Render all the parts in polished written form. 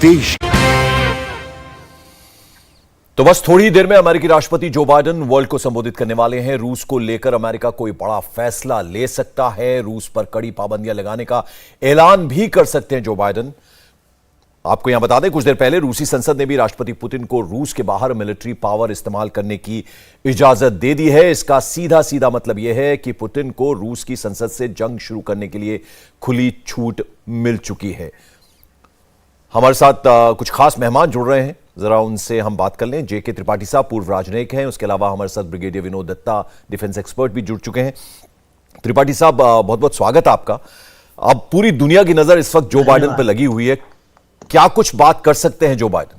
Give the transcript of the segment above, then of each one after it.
देश। तो बस थोड़ी देर में अमेरिकी राष्ट्रपति जो बाइडेन वर्ल्ड को संबोधित करने वाले हैं। रूस को लेकर अमेरिका कोई बड़ा फैसला ले सकता है। रूस पर कड़ी पाबंदियां लगाने का ऐलान भी कर सकते हैं जो बाइडेन। आपको यहां बता दें, कुछ देर पहले रूसी संसद ने भी राष्ट्रपति पुतिन को रूस के बाहर मिलिट्री पावर इस्तेमाल करने की इजाजत दे दी है। इसका सीधा सीधा मतलब यह है कि पुतिन को रूस की संसद से जंग शुरू करने के लिए खुली छूट मिल चुकी है। हमारे साथ कुछ खास मेहमान जुड़ रहे हैं, जरा उनसे हम बात कर लें। जेके त्रिपाठी साहब पूर्व राजनयिक हैं, उसके अलावा हमारे साथ brigadier Vinod Dutta defence expert भी जुड़ चुके हैं। त्रिपाठी साहब, बहुत बहुत स्वागत है आपका। अब पूरी दुनिया की नजर इस वक्त जो बाइडेन पर लगी हुई है, क्या कुछ बात कर सकते हैं जो बाइडेन?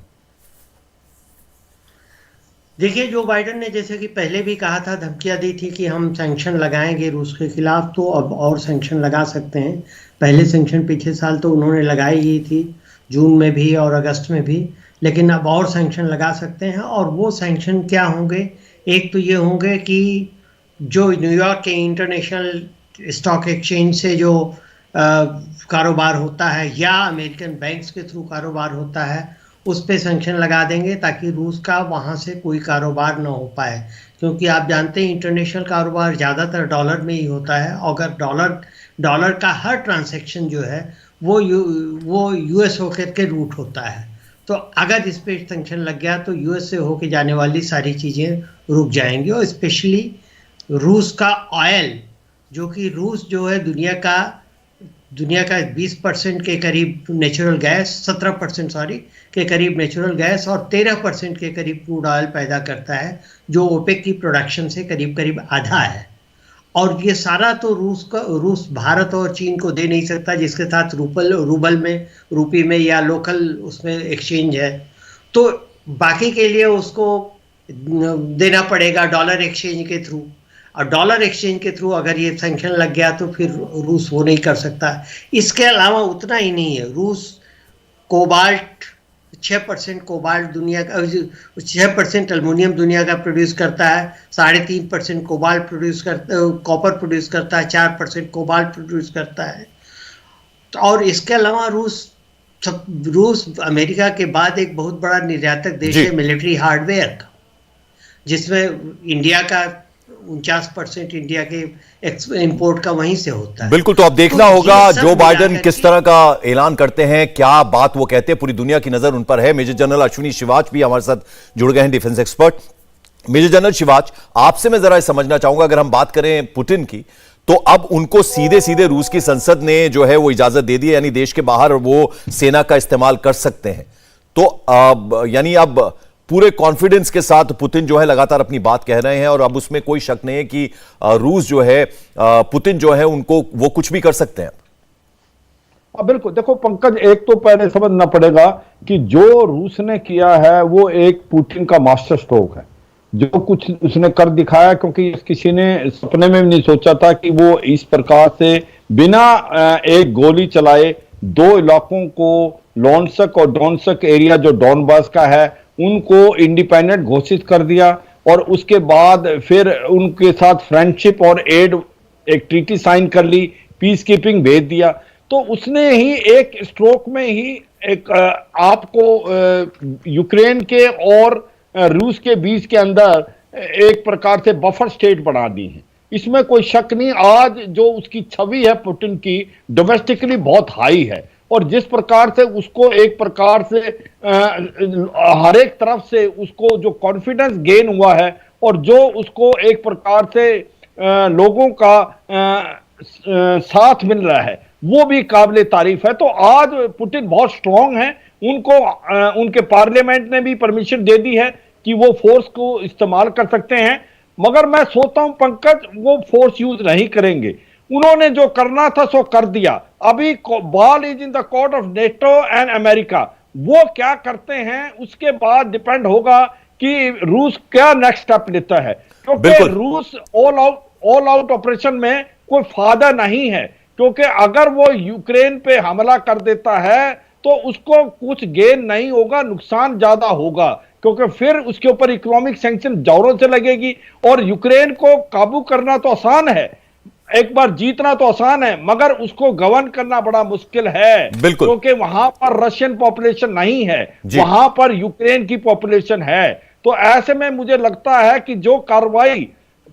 देखिए, जो बाइडेन ने जैसे कि पहले भी कहा था, धमकियां दी थी कि हम सैंक्शन लगाएंगे रूस के खिलाफ, तो अब और सैंक्शन लगा सकते हैं। पहले सैंक्शन पिछले साल तो उन्होंने लगाई ही थी, जून में भी और अगस्त में भी, लेकिन अब और सैंक्शन लगा सकते हैं। और वो सैंक्शन क्या होंगे? एक तो ये होंगे कि जो न्यूयॉर्क के इंटरनेशनल स्टॉक एक्सचेंज से जो कारोबार होता है या अमेरिकन बैंक्स के थ्रू कारोबार होता है, उस पे सैंक्शन लगा देंगे ताकि रूस का वहाँ से कोई कारोबार ना हो पाए। क्योंकि आप जानते हैं इंटरनेशनल कारोबार ज़्यादातर डॉलर में ही होता है। अगर डॉलर का हर ट्रांजैक्शन जो है वो यूएस होकर के रूट होता है, तो अगर इस पर सैंक्शन लग गया तो यूएस से होके जाने वाली सारी चीज़ें रुक जाएंगी। और स्पेशली रूस का ऑयल, जो कि रूस जो है दुनिया का 20% के करीब नेचुरल गैस, 17% के करीब नेचुरल गैस और 13% के करीब क्रूड ऑयल पैदा करता है, जो ओपेक की प्रोडक्शन से करीब करीब आधा है। और ये सारा तो रूस भारत और चीन को दे नहीं सकता, जिसके साथ रूबल में, रूपी में या लोकल उसमें एक्सचेंज है। तो बाकी के लिए उसको देना पड़ेगा डॉलर एक्सचेंज के थ्रू। और डॉलर एक्सचेंज के थ्रू अगर ये सैंक्शन लग गया तो फिर रूस वो नहीं कर सकता। इसके अलावा उतना ही नहीं है, रूस कोबाल्ट 6% कोबाल्ट दुनिया का, 6% एल्युमिनियम दुनिया का प्रोड्यूस करता है, 3.5% कोबाल्ट प्रोड्यूस करता, कॉपर प्रोड्यूस करता है, 4% कोबाल्ट प्रोड्यूस करता है। और इसके अलावा रूस अमेरिका के बाद एक बहुत बड़ा निर्यातक देश है मिलिट्री हार्डवेयर का, जिसमें इंडिया का 49% इंडिया के इंपोर्ट का वहीं से होता है। बिल्कुल, तो अब देखना होगा जो बाइडेन किस तरह का ऐलान करते हैं, क्या बात वो कहते हैं। पूरी दुनिया की नजर उन पर है। मेजर जनरल अश्विनी शिवाच भी हमारे साथ जुड़ गए हैं, defence expert. Major general Shivach, आपसे मैं जरा समझना चाहूंगा, अगर हम बात करें पुतिन की, तो अब उनको सीधे सीधे रूस की संसद ने जो है वो इजाजत दे दी है, यानी देश के बाहर वो सेना का इस्तेमाल कर सकते हैं। तो यानी अब पूरे कॉन्फिडेंस के साथ पुतिन जो है लगातार अपनी बात कह रहे हैं, और अब उसमें कोई शक नहीं है कि रूस जो है, पुतिन जो है, उनको वो कुछ भी कर सकते हैं। बिल्कुल। देखो पंकज, एक तो पहले समझना पड़ेगा कि जो रूस ने किया है वो एक पुतिन का मास्टर स्ट्रोक है। जो कुछ उसने कर दिखाया, क्योंकि किसी ने सपने में भी नहीं सोचा था कि वो इस प्रकार से बिना एक गोली चलाए 2 इलाकों को, लोन्सक और डोनेत्स्क एरिया जो डॉनबास का है, उनको इंडिपेंडेंट घोषित कर दिया। और उसके बाद फिर उनके साथ फ्रेंडशिप और एड एक ट्रीटी साइन कर ली, पीस कीपिंग भेज दिया। तो उसने ही एक स्ट्रोक में ही एक आपको यूक्रेन के और रूस के बीच के अंदर एक प्रकार से बफर स्टेट बना दी है। इसमें कोई शक नहीं। आज जो उसकी छवि है पुतिन की, डोमेस्टिकली बहुत हाई है, और जिस प्रकार से उसको एक प्रकार से हर एक तरफ से उसको जो कॉन्फिडेंस गेन हुआ है, और जो उसको एक प्रकार से लोगों का साथ मिल रहा है, वो भी काबिले तारीफ है। तो आज पुतिन बहुत स्ट्रांग है। उनको उनके पार्लियामेंट ने भी परमिशन दे दी है कि वो फोर्स को इस्तेमाल कर सकते हैं। मगर मैं सोचता हूं पंकज, वो फोर्स यूज नहीं करेंगे। उन्होंने जो करना था सो कर दिया। अभी ball is in the court of NATO and America. वो क्या करते हैं उसके बाद डिपेंड होगा कि रूस क्या नेक्स्ट स्टेप लेता है, क्योंकि रूस ऑल आउट ऑपरेशन में कोई फायदा नहीं है। क्योंकि अगर वो यूक्रेन पे हमला कर देता है तो उसको कुछ गेन नहीं होगा, नुकसान ज्यादा होगा, क्योंकि फिर उसके ऊपर इकोनॉमिक सैंक्शन जोरों से लगेगी। और यूक्रेन को काबू करना तो आसान है, एक बार जीतना तो आसान है, मगर उसको गवर्न करना बड़ा मुश्किल है, बिल्कुल। क्योंकि वहां पर रशियन पॉपुलेशन नहीं है, वहां पर यूक्रेन की पॉपुलेशन है। तो ऐसे में मुझे लगता है कि जो कार्रवाई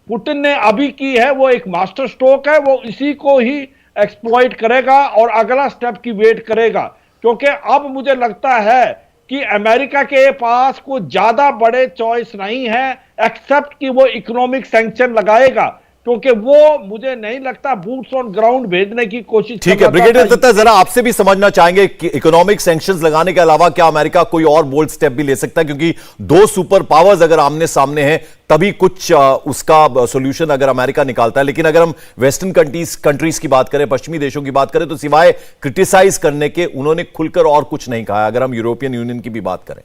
पुतिन ने अभी की है वो एक मास्टर स्ट्रोक है, वो इसी को ही एक्सप्लॉइट करेगा और अगला स्टेप की वेट करेगा। क्योंकि अब मुझे लगता है कि अमेरिका के पास कोई ज्यादा बड़े चॉइस नहीं है एक्सेप्ट कि वो इकोनॉमिक सैंक्शन लगाएगा, क्योंकि वो मुझे नहीं लगता बूट्स ऑन ग्राउंड भेजने की कोशिश। ठीक है ब्रिगेडियर दत्ता, जरा आपसे भी समझना चाहेंगे कि इकोनॉमिक सैंक्शंस लगाने के अलावा क्या अमेरिका कोई और बोल्ड स्टेप भी ले सकता है, क्योंकि दो सुपर पावर्स अगर आमने सामने हैं तभी कुछ उसका सॉल्यूशन अगर अमेरिका निकालता है। लेकिन अगर हम वेस्टर्न कंट्रीज की बात करें, पश्चिमी देशों की बात करें, तो सिवाय क्रिटिसाइज करने के उन्होंने खुलकर और कुछ नहीं कहा। अगर हम यूरोपियन यूनियन की भी बात करें,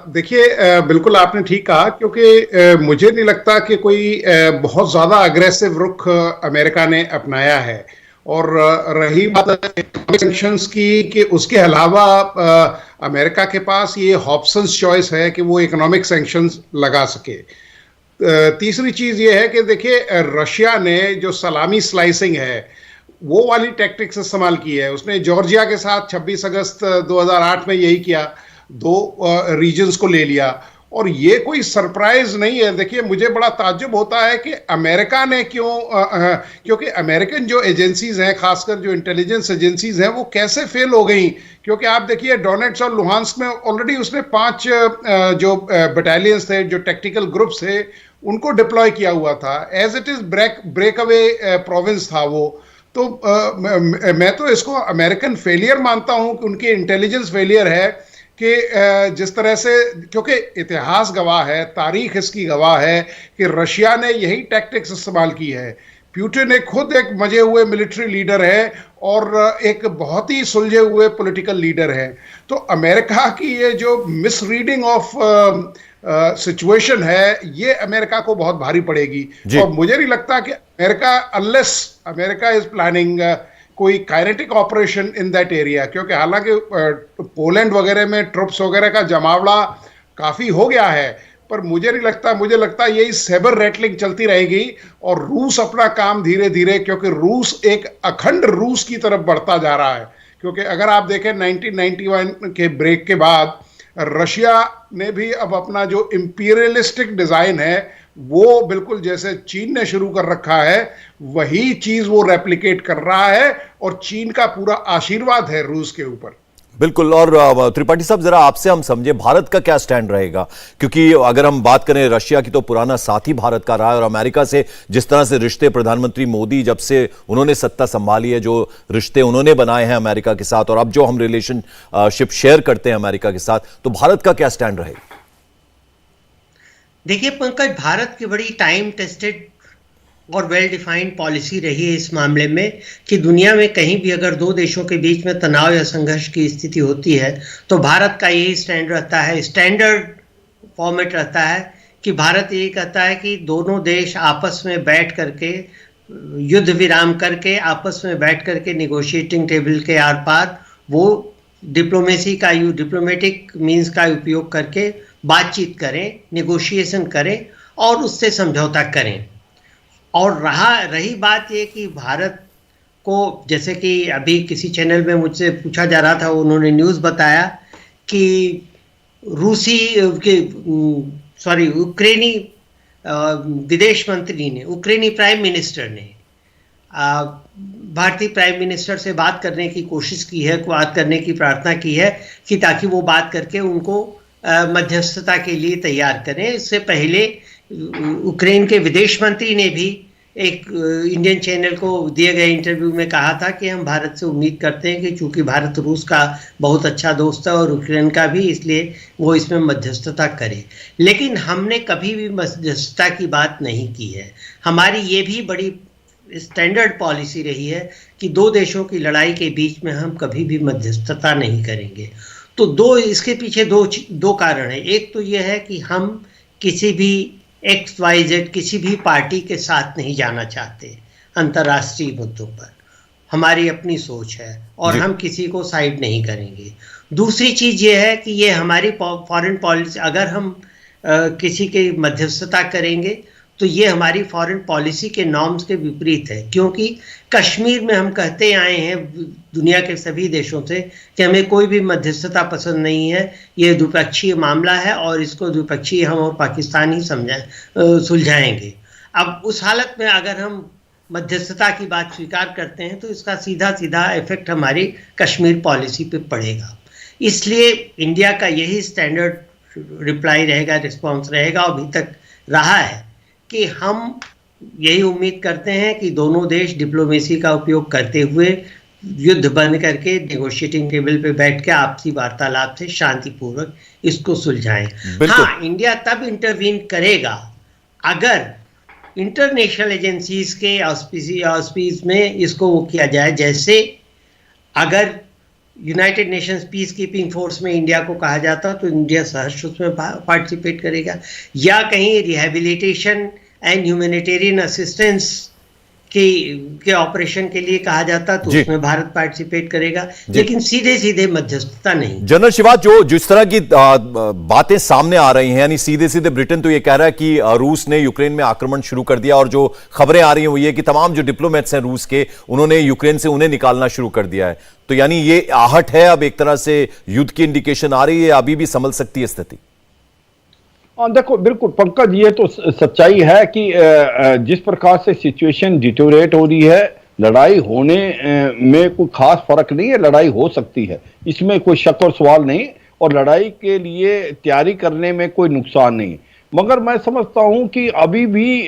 देखिए बिल्कुल आपने ठीक कहा, क्योंकि मुझे नहीं लगता कि कोई बहुत ज़्यादा अग्रेसिव रुख अमेरिका ने अपनाया है। और रही बात सैंक्शंस की, कि उसके अलावा अमेरिका के पास ये हॉब्सन्स चॉइस है कि वो इकोनॉमिक सैंक्शंस लगा सके। तीसरी चीज़ ये है कि देखिए रशिया ने जो सलामी स्लाइसिंग है वो वाली टैक्टिक्स इस्तेमाल की है। उसने जॉर्जिया के साथ 26 अगस्त 2008 में यही किया, दो रीजन्स को ले लिया, और ये कोई सरप्राइज नहीं है। देखिए मुझे बड़ा ताज्जुब होता है कि अमेरिका ने क्योंकि अमेरिकन जो एजेंसीज हैं, खासकर जो इंटेलिजेंस एजेंसीज हैं, वो कैसे फेल हो गई। क्योंकि आप देखिए डोनेट्स और लुहांस्क में ऑलरेडी उसने 5 जो बटालियंस थे, जो टेक्टिकल ग्रुप्स थे, उनको डिप्लॉय किया हुआ था। As it is break away province था वो। तो मैं तो इसको अमेरिकन फेलियर मानता हूं कि उनकी इंटेलिजेंस फेलियर है कि जिस तरह से, क्योंकि इतिहास गवाह है, तारीख इसकी गवाह है कि रशिया ने यही टैक्टिक्स इस्तेमाल की है। पुतिन एक खुद एक मजे हुए मिलिट्री लीडर है और एक बहुत ही सुलझे हुए पॉलिटिकल लीडर है। तो अमेरिका की ये जो मिसरीडिंग ऑफ सिचुएशन है, ये अमेरिका को बहुत भारी पड़ेगी। और मुझे नहीं लगता कि अनलेस अमेरिका इज प्लानिंग कोई kinetic operation in that area, क्योंकि हालांकि पोलैंड वगैरह में ट्रुप्स वगैरह का जमावड़ा काफी हो गया है, पर मुझे नहीं लगता, मुझे लगता है यही सेबर रेटलिंग चलती रहेगी और रूस अपना काम धीरे धीरे, क्योंकि रूस एक अखंड रूस की तरफ बढ़ता जा रहा है। क्योंकि अगर आप देखें 1991 के ब्रेक के बाद रशिया ने भी अब अपना जो इंपीरियलिस्टिक डिजाइन है वो बिल्कुल जैसे चीन ने शुरू कर रखा है, वही चीज वो रेप्लिकेट कर रहा है, और चीन का पूरा आशीर्वाद है रूस के ऊपर। बिल्कुल। और त्रिपाठी साहब, जरा आपसे हम समझे भारत का क्या स्टैंड रहेगा, क्योंकि अगर हम बात करें रशिया की तो पुराना साथी भारत का रहा है, और अमेरिका से जिस तरह से रिश्ते प्रधानमंत्री मोदी जब से उन्होंने सत्ता संभाली है, जो रिश्ते उन्होंने बनाए हैं अमेरिका के साथ, और अब जो हम रिलेशनशिप शेयर करते हैं अमेरिका के साथ, तो भारत का क्या स्टैंड रहेगा? देखिए पंकज, भारत की बड़ी टाइम टेस्टेड और वेल डिफाइंड पॉलिसी रही है इस मामले में कि दुनिया में कहीं भी अगर दो देशों के बीच में तनाव या संघर्ष की स्थिति होती है तो भारत का यही स्टैंड रहता है, स्टैंडर्ड फॉर्मेट रहता है कि भारत ये कहता है कि दोनों देश आपस में बैठ करके, युद्ध विराम करके, आपस में बैठ करके निगोशिएटिंग टेबल के आर पार वो डिप्लोमेटिक मीन्स का उपयोग करके बातचीत करें, निगोशिएशन करें और उससे समझौता करें। और रही बात ये कि भारत को, जैसे कि अभी किसी चैनल में मुझसे पूछा जा रहा था, उन्होंने न्यूज़ बताया कि यूक्रेनी विदेश मंत्री ने, यूक्रेनी प्राइम मिनिस्टर ने भारतीय प्राइम मिनिस्टर से बात करने की कोशिश की है, बात करने की प्रार्थना की है कि ताकि वो बात करके उनको मध्यस्थता के लिए तैयार करें। इससे पहले यूक्रेन के विदेश मंत्री ने भी एक इंडियन चैनल को दिए गए इंटरव्यू में कहा था कि हम भारत से उम्मीद करते हैं कि चूंकि भारत रूस का बहुत अच्छा दोस्त है और यूक्रेन का भी, इसलिए वो इसमें मध्यस्थता करे। लेकिन हमने कभी भी मध्यस्थता की बात नहीं की है। हमारी ये भी बड़ी स्टैंडर्ड पॉलिसी रही है कि दो देशों की लड़ाई के बीच में हम कभी भी मध्यस्थता नहीं करेंगे। तो इसके पीछे दो कारण है। एक तो यह है कि हम किसी भी XYZ किसी भी पार्टी के साथ नहीं जाना चाहते अंतर्राष्ट्रीय मुद्दों पर, हमारी अपनी सोच है और हम किसी को साइड नहीं करेंगे। दूसरी चीज ये है कि ये हमारी फॉरेन पॉलिसी, अगर हम किसी के मध्यस्थता करेंगे तो ये हमारी फॉरेन पॉलिसी के नॉर्म्स के विपरीत है, क्योंकि कश्मीर में हम कहते आए हैं दुनिया के सभी देशों से कि हमें कोई भी मध्यस्थता पसंद नहीं है, ये द्विपक्षीय मामला है और इसको द्विपक्षीय हम और पाकिस्तान ही सुलझाएंगे। अब उस हालत में अगर हम मध्यस्थता की बात स्वीकार करते हैं तो इसका सीधा सीधा इफेक्ट हमारी कश्मीर पॉलिसी पे पड़ेगा। इसलिए इंडिया का यही स्टैंडर्ड रिप्लाई रहेगा, रिस्पॉन्स रहेगा, और अभी तक रहा है कि हम यही उम्मीद करते हैं कि दोनों देश डिप्लोमेसी का उपयोग करते हुए युद्ध बंद करके नेगोशिएटिंग टेबल पे बैठ के आपसी वार्तालाप से शांतिपूर्वक इसको सुलझाएं। हाँ, इंडिया तब इंटरवीन करेगा अगर इंटरनेशनल एजेंसीज के ऑस्पिस में इसको वो किया जाए, जैसे अगर United Nations peace keeping force में इंडिया को कहा जाता तो इंडिया सहर्ष उसमें पार्टिसिपेट करेगा, या कहीं रिहैबिलिटेशन एंड ह्यूमैनिटेरियन असिस्टेंस के ऑपरेशन के लिए कहा जाता तो उसमें भारत पार्टिसिपेट करेगा, लेकिन सीधे सीधे मध्यस्थता नहीं। जनरल शिवाज, जिस तरह की बातें सामने आ रही हैं, यानी सीधे सीधे ब्रिटेन तो ये कह रहा है कि रूस ने यूक्रेन में आक्रमण शुरू कर दिया, और जो खबरें आ रही हैं वो ये कि तमाम जो डिप्लोमेट्स हैं रूस के, उन्होंने यूक्रेन से उन्हें निकालना शुरू कर दिया है। तो यानी ये आहट है, अब एक तरह से युद्ध की इंडिकेशन आ रही है, अभी भी संभल सकती है स्थिति? देखो, बिल्कुल पंकज, ये तो सच्चाई है कि जिस प्रकार से सिचुएशन डिटोरेट हो रही है, लड़ाई होने में कोई खास फर्क नहीं है, लड़ाई हो सकती है, इसमें कोई शक और सवाल नहीं, और लड़ाई के लिए तैयारी करने में कोई नुकसान नहीं। मगर मैं समझता हूं कि अभी भी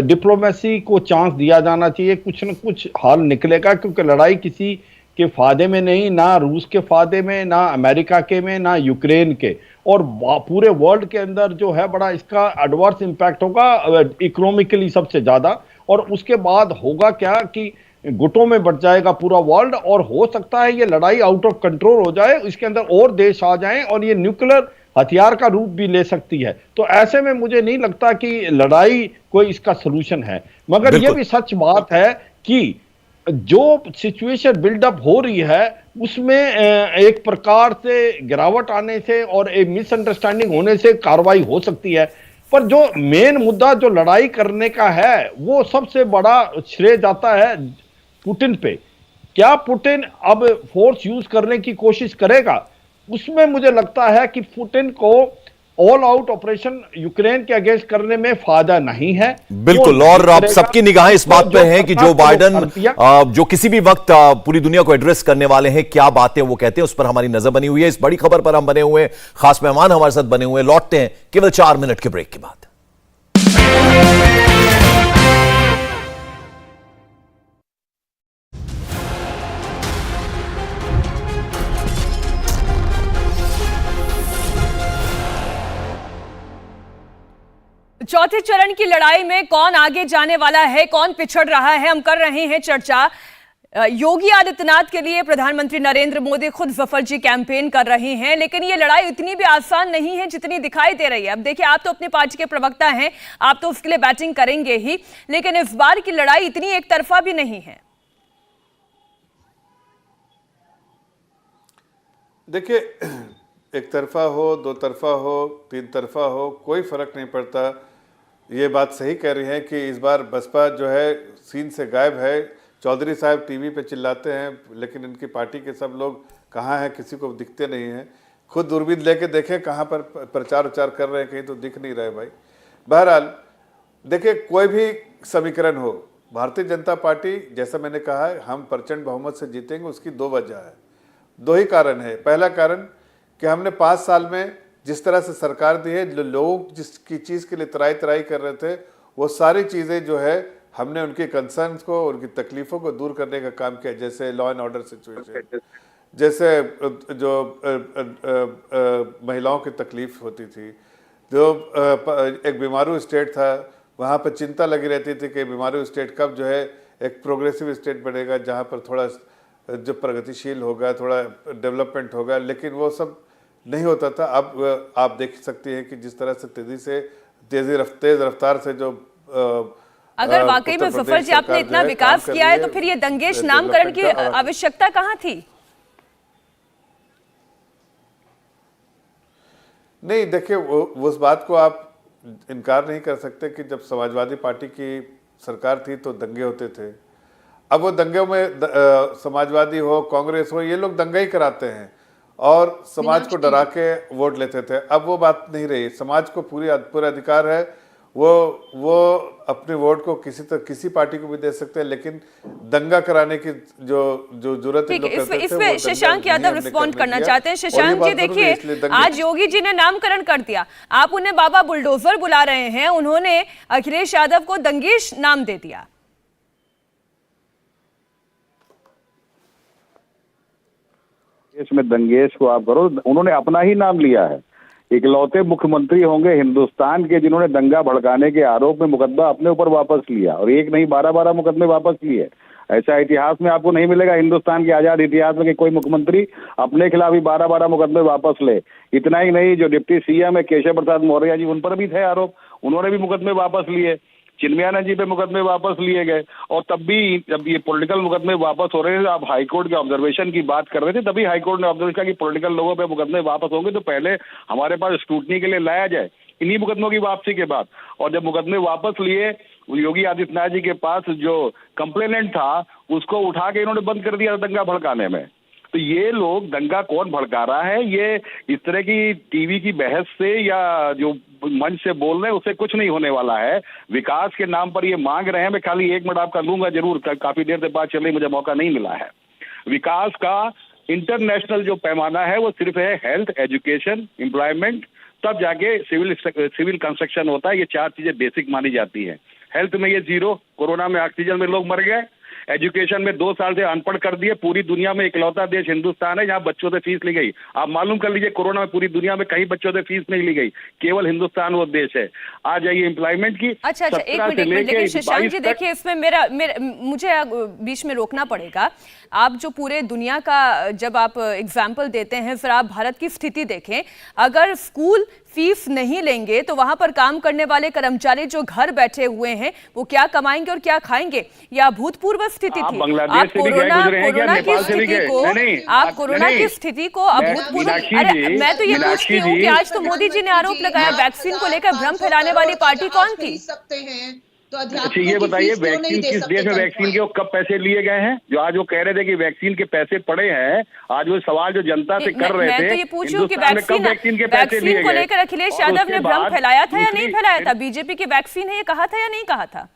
डिप्लोमेसी को चांस दिया जाना चाहिए, कुछ न कुछ हाल निकलेगा, क्योंकि लड़ाई किसी के फायदे में नहीं, ना रूस के फायदे में, ना अमेरिका के में, ना यूक्रेन के, और पूरे वर्ल्ड के अंदर जो है बड़ा इसका एडवर्स इंपैक्ट होगा इकोनॉमिकली सबसे ज्यादा, और उसके बाद होगा क्या कि गुटों में बट जाएगा पूरा वर्ल्ड, और हो सकता है ये लड़ाई आउट ऑफ कंट्रोल हो जाए, इसके अंदर और देश आ जाएं और ये न्यूक्लियर हथियार का रूप भी ले सकती है। तो ऐसे में मुझे नहीं लगता कि लड़ाई कोई इसका सोल्यूशन है। मगर यह भी सच बात है कि जो सिचुएशन बिल्डअप हो रही है उसमें एक प्रकार से गिरावट आने से और एक मिसअंडरस्टैंडिंग होने से कार्रवाई हो सकती है, पर जो मेन मुद्दा जो लड़ाई करने का है वो सबसे बड़ा श्रेय जाता है पुतिन पे। क्या पुतिन अब फोर्स यूज करने की कोशिश करेगा? उसमें मुझे लगता है कि पुतिन को ऑल आउट ऑपरेशन यूक्रेन के अगेंस्ट करने में फायदा नहीं है। बिल्कुल, और अब सबकी निगाहें इस बात पे हैं कि जो बाइडेन जो किसी भी वक्त पूरी दुनिया को एड्रेस करने वाले हैं, क्या बातें वो कहते हैं, उस पर हमारी नजर बनी हुई है। इस बड़ी खबर पर हम बने हुए हैं, खास मेहमान हमारे साथ बने हुए हैं। लौटते हैं केवल 4 मिनट के ब्रेक के बाद। चौथे चरण की लड़ाई में कौन आगे जाने वाला है, कौन पिछड़ रहा है, हम कर रहे हैं चर्चा। योगी आदित्यनाथ के लिए प्रधानमंत्री नरेंद्र मोदी खुद जफर जी कैंपेन कर रहे हैं, लेकिन ये लड़ाई इतनी भी आसान नहीं है जितनी दिखाई दे रही है। अब देखिए, आप तो अपनी पार्टी के प्रवक्ता हैं, आप तो उसके लिए बैटिंग करेंगे ही, लेकिन इस बार की लड़ाई इतनी एक तरफा भी नहीं है। देखिए, एक तरफा हो, दो तरफा हो, तीन तरफा हो, कोई फर्क नहीं पड़ता। ये बात सही कह रही है कि इस बार बसपा जो है सीन से गायब है। चौधरी साहब टीवी पे चिल्लाते हैं, लेकिन इनकी पार्टी के सब लोग कहाँ हैं, किसी को दिखते नहीं हैं। खुद दूरबीन लेके देखें कहाँ पर प्रचार उचार कर रहे हैं, कहीं तो दिख नहीं रहे भाई। बहरहाल देखिए, कोई भी समीकरण हो, भारतीय जनता पार्टी, जैसा मैंने कहा है, हम प्रचंड बहुमत से जीतेंगे। उसकी दो वजह है, दो ही कारण है। पहला कारण कि हमने 5 साल में जिस तरह से सरकार दी है, लोग जिसकी चीज़ के लिए तराई तराई कर रहे थे, वो सारी चीज़ें जो है हमने उनके कंसर्न्स को, उनकी तकलीफ़ों को दूर करने का काम किया। जैसे लॉ एंड ऑर्डर सिचुएशन, जैसे जो महिलाओं की तकलीफ़ होती थी, जो एक बीमारू स्टेट था, वहाँ पर चिंता लगी रहती थी कि बीमारू स्टेट कब जो है एक प्रोग्रेसिव स्टेट बनेगा, जहाँ पर थोड़ा जो प्रगतिशील होगा, थोड़ा डेवलपमेंट होगा, लेकिन वो सब नहीं होता था। अब आप देख सकते हैं कि जिस तरह से तेज रफ्तार से जो अगर वाकई में जफर जी आपने इतना विकास किया है, तो फिर ये दंगेश नामकरण की आवश्यकता कहाँ थी? नहीं, देखिए, उस बात को आप इनकार नहीं कर सकते कि जब समाजवादी पार्टी की सरकार थी तो दंगे होते थे। अब वो दंगों में समाजवादी हो, कांग्रेस हो, ये लोग दंगा ही कराते हैं और समाज को डरा के वोट लेते थे। अब वो बात नहीं रही। समाज को पूरा अधिकार है, वो अपने वोट को किसी पार्टी को भी दे सकते हैं, लेकिन दंगा कराने की जो जरूरत है इस पे शशांक यादव रिस्पॉन्ड करना चाहते हैं। शशांक जी देखिए, आज योगी जी ने नामकरण कर दिया, आप उन्हें बाबा बुलडोजर बुला रहे हैं, उन्होंने अखिलेश यादव को दंगेश नाम दे दिया। इसमें दंगेश को आप करो, उन्होंने अपना ही नाम लिया है। इकलौते मुख्यमंत्री होंगे हिंदुस्तान के जिन्होंने दंगा भड़काने के आरोप में मुकदमा अपने ऊपर वापस लिया, और एक नहीं 12 मुकदमे वापस लिए। ऐसा इतिहास में आपको नहीं मिलेगा, हिंदुस्तान के आजाद इतिहास में, कि कोई मुख्यमंत्री अपने खिलाफ ही 12 मुकदमे वापस ले। इतना ही नहीं, जो डिप्टी सीएम है केशव प्रसाद मौर्य जी, उन पर भी थे आरोप, उन्होंने भी मुकदमे वापस लिए। चिन्मयानंद जी पे मुकदमे वापस लिए गए, और तब भी जब ये पॉलिटिकल मुकदमे वापस हो रहे थे, आप हाईकोर्ट के ऑब्जर्वेशन की बात कर रहे थे, तभी हाईकोर्ट ने ऑब्जर्वेशन किया कि पॉलिटिकल लोगों पे मुकदमे वापस होंगे तो पहले हमारे पास स्क्रूटनी के लिए लाया जाए इन्हीं मुकदमों की वापसी के बाद। और जब मुकदमे वापस लिए, योगी आदित्यनाथ जी के पास जो कंप्लेनेंट था उसको उठा के इन्होंने बंद कर दिया दंगा भड़काने में। तो ये लोग, दंगा कौन भड़का रहा है, ये इस तरह की टीवी की बहस से या जो मंच से बोल रहे हैं उससे कुछ नहीं होने वाला है। विकास के नाम पर ये मांग रहे हैं, मैं खाली 1 मिनट आपका लूंगा जरूर, काफी देर से बात चल रही, मुझे मौका नहीं मिला है। विकास का इंटरनेशनल जो पैमाना है वो सिर्फ है हेल्थ, एजुकेशन, एम्प्लॉयमेंट, तब जाके सिविल कंस्ट्रक्शन होता है। ये 4 चीजें बेसिक मानी जाती है। हेल्थ में ये 0, कोरोना में ऑक्सीजन में लोग मर गए। एजुकेशन में 2 साल से अनपढ़ कर दिए, पूरी दुनिया में इकलौता देश हिंदुस्तान है जहां बच्चों से फीस ली गई। आप मालूम कर लीजिए, कोरोना में पूरी दुनिया में कहीं बच्चों से फीस नहीं ली गई, केवल हिंदुस्तान वो देश है। आ जाइए एम्प्लॉयमेंट की। अच्छा, एक मिनट, लेकिन शशांक जी देखिए, इसमें मुझे बीच में रोकना पड़ेगा। आप जो पूरे दुनिया का जब आप एग्जाम्पल देते हैं, फिर आप भारत की स्थिति देखें। अगर स्कूल फीस नहीं लेंगे तो वहां पर काम करने वाले कर्मचारी जो घर बैठे हुए हैं वो क्या कमाएंगे और क्या खाएंगे? यह अभूतपूर्व स्थिति थी। आप कोरोना की स्थिति को अभूतपूर्व, अरे मैं तो ये पूछती हूँ कि आज तो मोदी जी ने आरोप लगाया वैक्सीन को लेकर भ्रम फैलाने वाली पार्टी कौन थी? अच्छा, ये बताइए, वैक्सीन किस देश में वैक्सीन के कब पैसे लिए गए हैं? जो आज वो कह रहे थे कि वैक्सीन के पैसे पड़े हैं, आज वो सवाल जो जनता से कर रहे थे, मैं तो ये पूछ रही हूँ कि वैक्सीन को लेकर अखिलेश यादव ने भ्रम फैलाया था या नहीं फैलाया था? बीजेपी की वैक्सीन है ये कहा था या नहीं कहा था?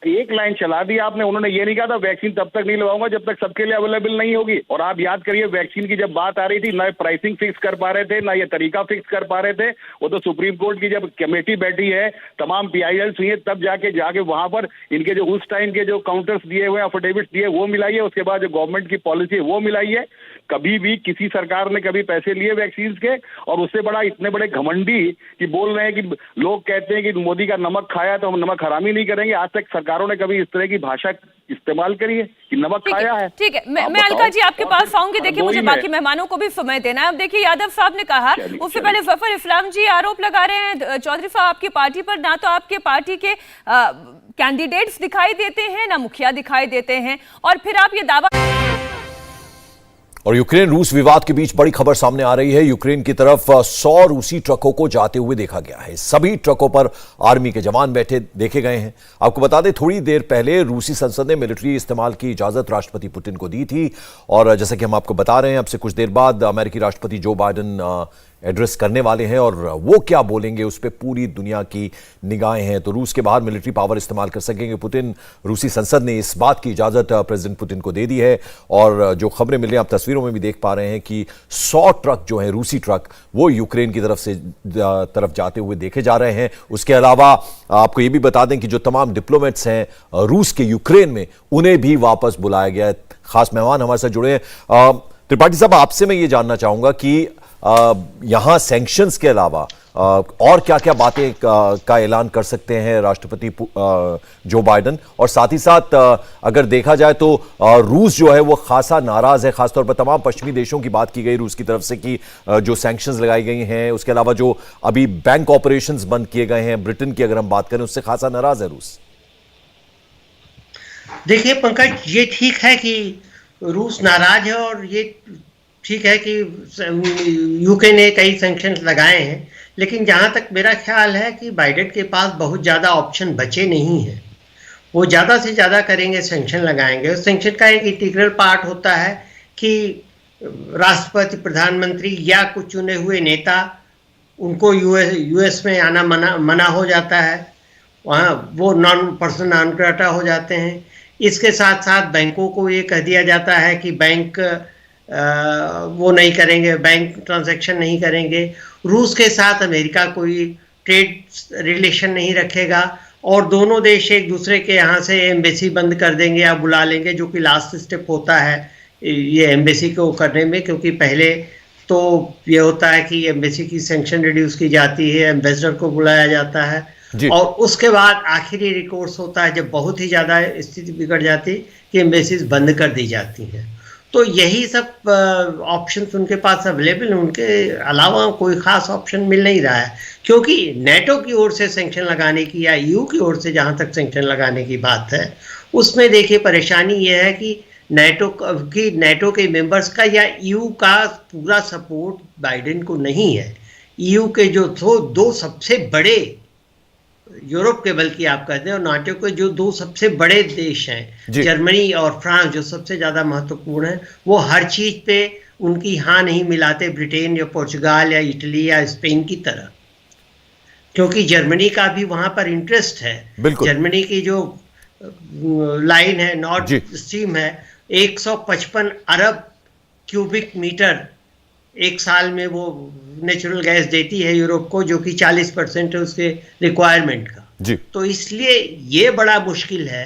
एक लाइन चला दी आपने, उन्होंने ये नहीं कहा था वैक्सीन तब तक नहीं लगाऊंगा जब तक सबके लिए अवेलेबल नहीं होगी। और आप याद करिए, वैक्सीन की जब बात आ रही थी, ना प्राइसिंग फिक्स कर पा रहे थे, ना ये तरीका फिक्स कर पा रहे थे। वो तो सुप्रीम कोर्ट की जब कमेटी बैठी है, तमाम PILs हुई है, तब जाके वहां पर इनके जो उस टाइम के जो काउंटर्स दिए हुए, अफिडेविट दिए, वो मिलाइए। उसके बाद जो गवर्नमेंट की पॉलिसी है वो मिलाइए। कभी भी किसी सरकार ने कभी पैसे लिए वैक्सीन के? और उससे बड़ा इतने बड़े घमंडी कि बोल रहे हैं कि लोग कहते हैं कि मोदी का नमक खाया तो हम नमक हरामी नहीं करेंगे। आज तक सरकारों ने कभी इस तरह की भाषा इस्तेमाल करी है कि नमक खाया है? ठीक है, मैं अलका जी आपके पास आऊंगी। देखिए, मुझे बाकी मेहमानों को भी समय देना है। अब देखिए, यादव साहब ने कहा, उससे पहले जफर इस्लाम जी आरोप लगा रहे हैं चौधरी साहब आपकी पार्टी पर, ना तो आपके पार्टी के कैंडिडेट्स दिखाई देते हैं, ना मुखिया दिखाई देते हैं, और फिर आप ये दावा। और यूक्रेन रूस विवाद के बीच बड़ी खबर सामने आ रही है। यूक्रेन की तरफ 100 रूसी ट्रकों को जाते हुए देखा गया है। सभी ट्रकों पर आर्मी के जवान बैठे देखे गए हैं। आपको बता दें, थोड़ी देर पहले रूसी संसद ने मिलिट्री इस्तेमाल की इजाजत राष्ट्रपति पुतिन को दी थी, और जैसा कि हम आपको बता रहे हैं, अब से कुछ देर बाद अमेरिकी राष्ट्रपति जो बाइडेन एड्रेस करने वाले हैं, और वो क्या बोलेंगे उस पर पूरी दुनिया की निगाहें हैं। तो रूस के बाहर मिलिट्री पावर इस्तेमाल कर सकेंगे पुतिन। रूसी संसद ने इस बात की इजाजत प्रेसिडेंट पुतिन को दे दी है, और जो खबरें मिल रही हैं, आप तस्वीरों में भी देख पा रहे हैं कि 100 ट्रक जो हैं, रूसी ट्रक, वो यूक्रेन की तरफ जाते हुए देखे जा रहे हैं। उसके अलावा आपको ये भी बता दें कि जो तमाम डिप्लोमेट्स हैं रूस के यूक्रेन में, उन्हें भी वापस बुलाया गया है। खास मेहमान हमारे साथ जुड़े हैं। त्रिपाठी साहब, आपसे मैं ये जानना चाहूंगा कि यहां सैंक्शंस के अलावा और क्या क्या बातें का ऐलान कर सकते हैं राष्ट्रपति जो बाइडेन, और साथ ही साथ अगर देखा जाए तो रूस जो है वो खासा नाराज है। खासतौर पर तमाम पश्चिमी देशों की बात की गई रूस की तरफ से कि जो सैंक्शंस लगाई गई हैं, उसके अलावा जो अभी बैंक ऑपरेशंस बंद किए गए हैं, ब्रिटेन की अगर हम बात करें, उससे खासा नाराज है रूस। देखिए पंकज, ये ठीक है कि रूस नाराज है, और ये ठीक है कि यूके ने कई सैंक्शंस लगाए हैं, लेकिन जहां तक मेरा ख्याल है कि बाइडेन के पास बहुत ज़्यादा ऑप्शन बचे नहीं हैं। वो ज़्यादा से ज़्यादा करेंगे, सैंक्शन लगाएंगे। उस सैंक्शन का एक इंटीग्रल पार्ट होता है कि राष्ट्रपति, प्रधानमंत्री या कुछ चुने हुए नेता, उनको यूएस में आना मना हो जाता है, वहाँ वो नॉन ग्राटा हो जाते हैं। इसके साथ साथ बैंकों को ये कह दिया जाता है कि बैंक वो नहीं करेंगे, बैंक ट्रांजैक्शन नहीं करेंगे। रूस के साथ अमेरिका कोई ट्रेड रिलेशन नहीं रखेगा और दोनों देश एक दूसरे के यहाँ से एम्बेसी बंद कर देंगे या बुला लेंगे, जो कि लास्ट स्टेप होता है ये एम्बेसी को करने में, क्योंकि पहले तो ये होता है कि एम्बेसी की सैंक्शन रिड्यूस की जाती है, एम्बेसडर को बुलाया जाता है और उसके बाद आखिरी रिकोर्स होता है जब बहुत ही ज़्यादा स्थिति बिगड़ जाती कि एम्बेसीज बंद कर दी जाती हैं। तो यही सब ऑप्शंस उनके पास अवेलेबल हैं, उनके अलावा कोई ख़ास ऑप्शन मिल नहीं रहा है, क्योंकि नेटो की ओर से सैंक्शन लगाने की या ईयू की ओर से जहाँ तक सैंक्शन लगाने की बात है, उसमें देखिए परेशानी ये है कि नेटो के मेंबर्स का या ईयू का पूरा सपोर्ट बाइडेन को नहीं है। ईयू के जो दो सबसे बड़े, यूरोप के बल्कि आप कहते हैं, और नाटो के जो दो सबसे बड़े देश हैं, जर्मनी और फ्रांस, जो सबसे ज़्यादा महत्वपूर्ण है, वो हर चीज़ पे उनकी हाँ नहीं मिलाते ब्रिटेन या पोर्चुगाल या इटली या स्पेन की तरह, क्योंकि जर्मनी का भी वहाँ पर इंटरेस्ट है। जर्मनी की जो लाइन है, नॉर्थ स्ट्रीम है, 155 अरब क्यूबिक मीटर एक साल में वो नेचुरल गैस देती है यूरोप को, जो कि 40% है उसके रिक्वायरमेंट का। तो इसलिए ये बड़ा मुश्किल है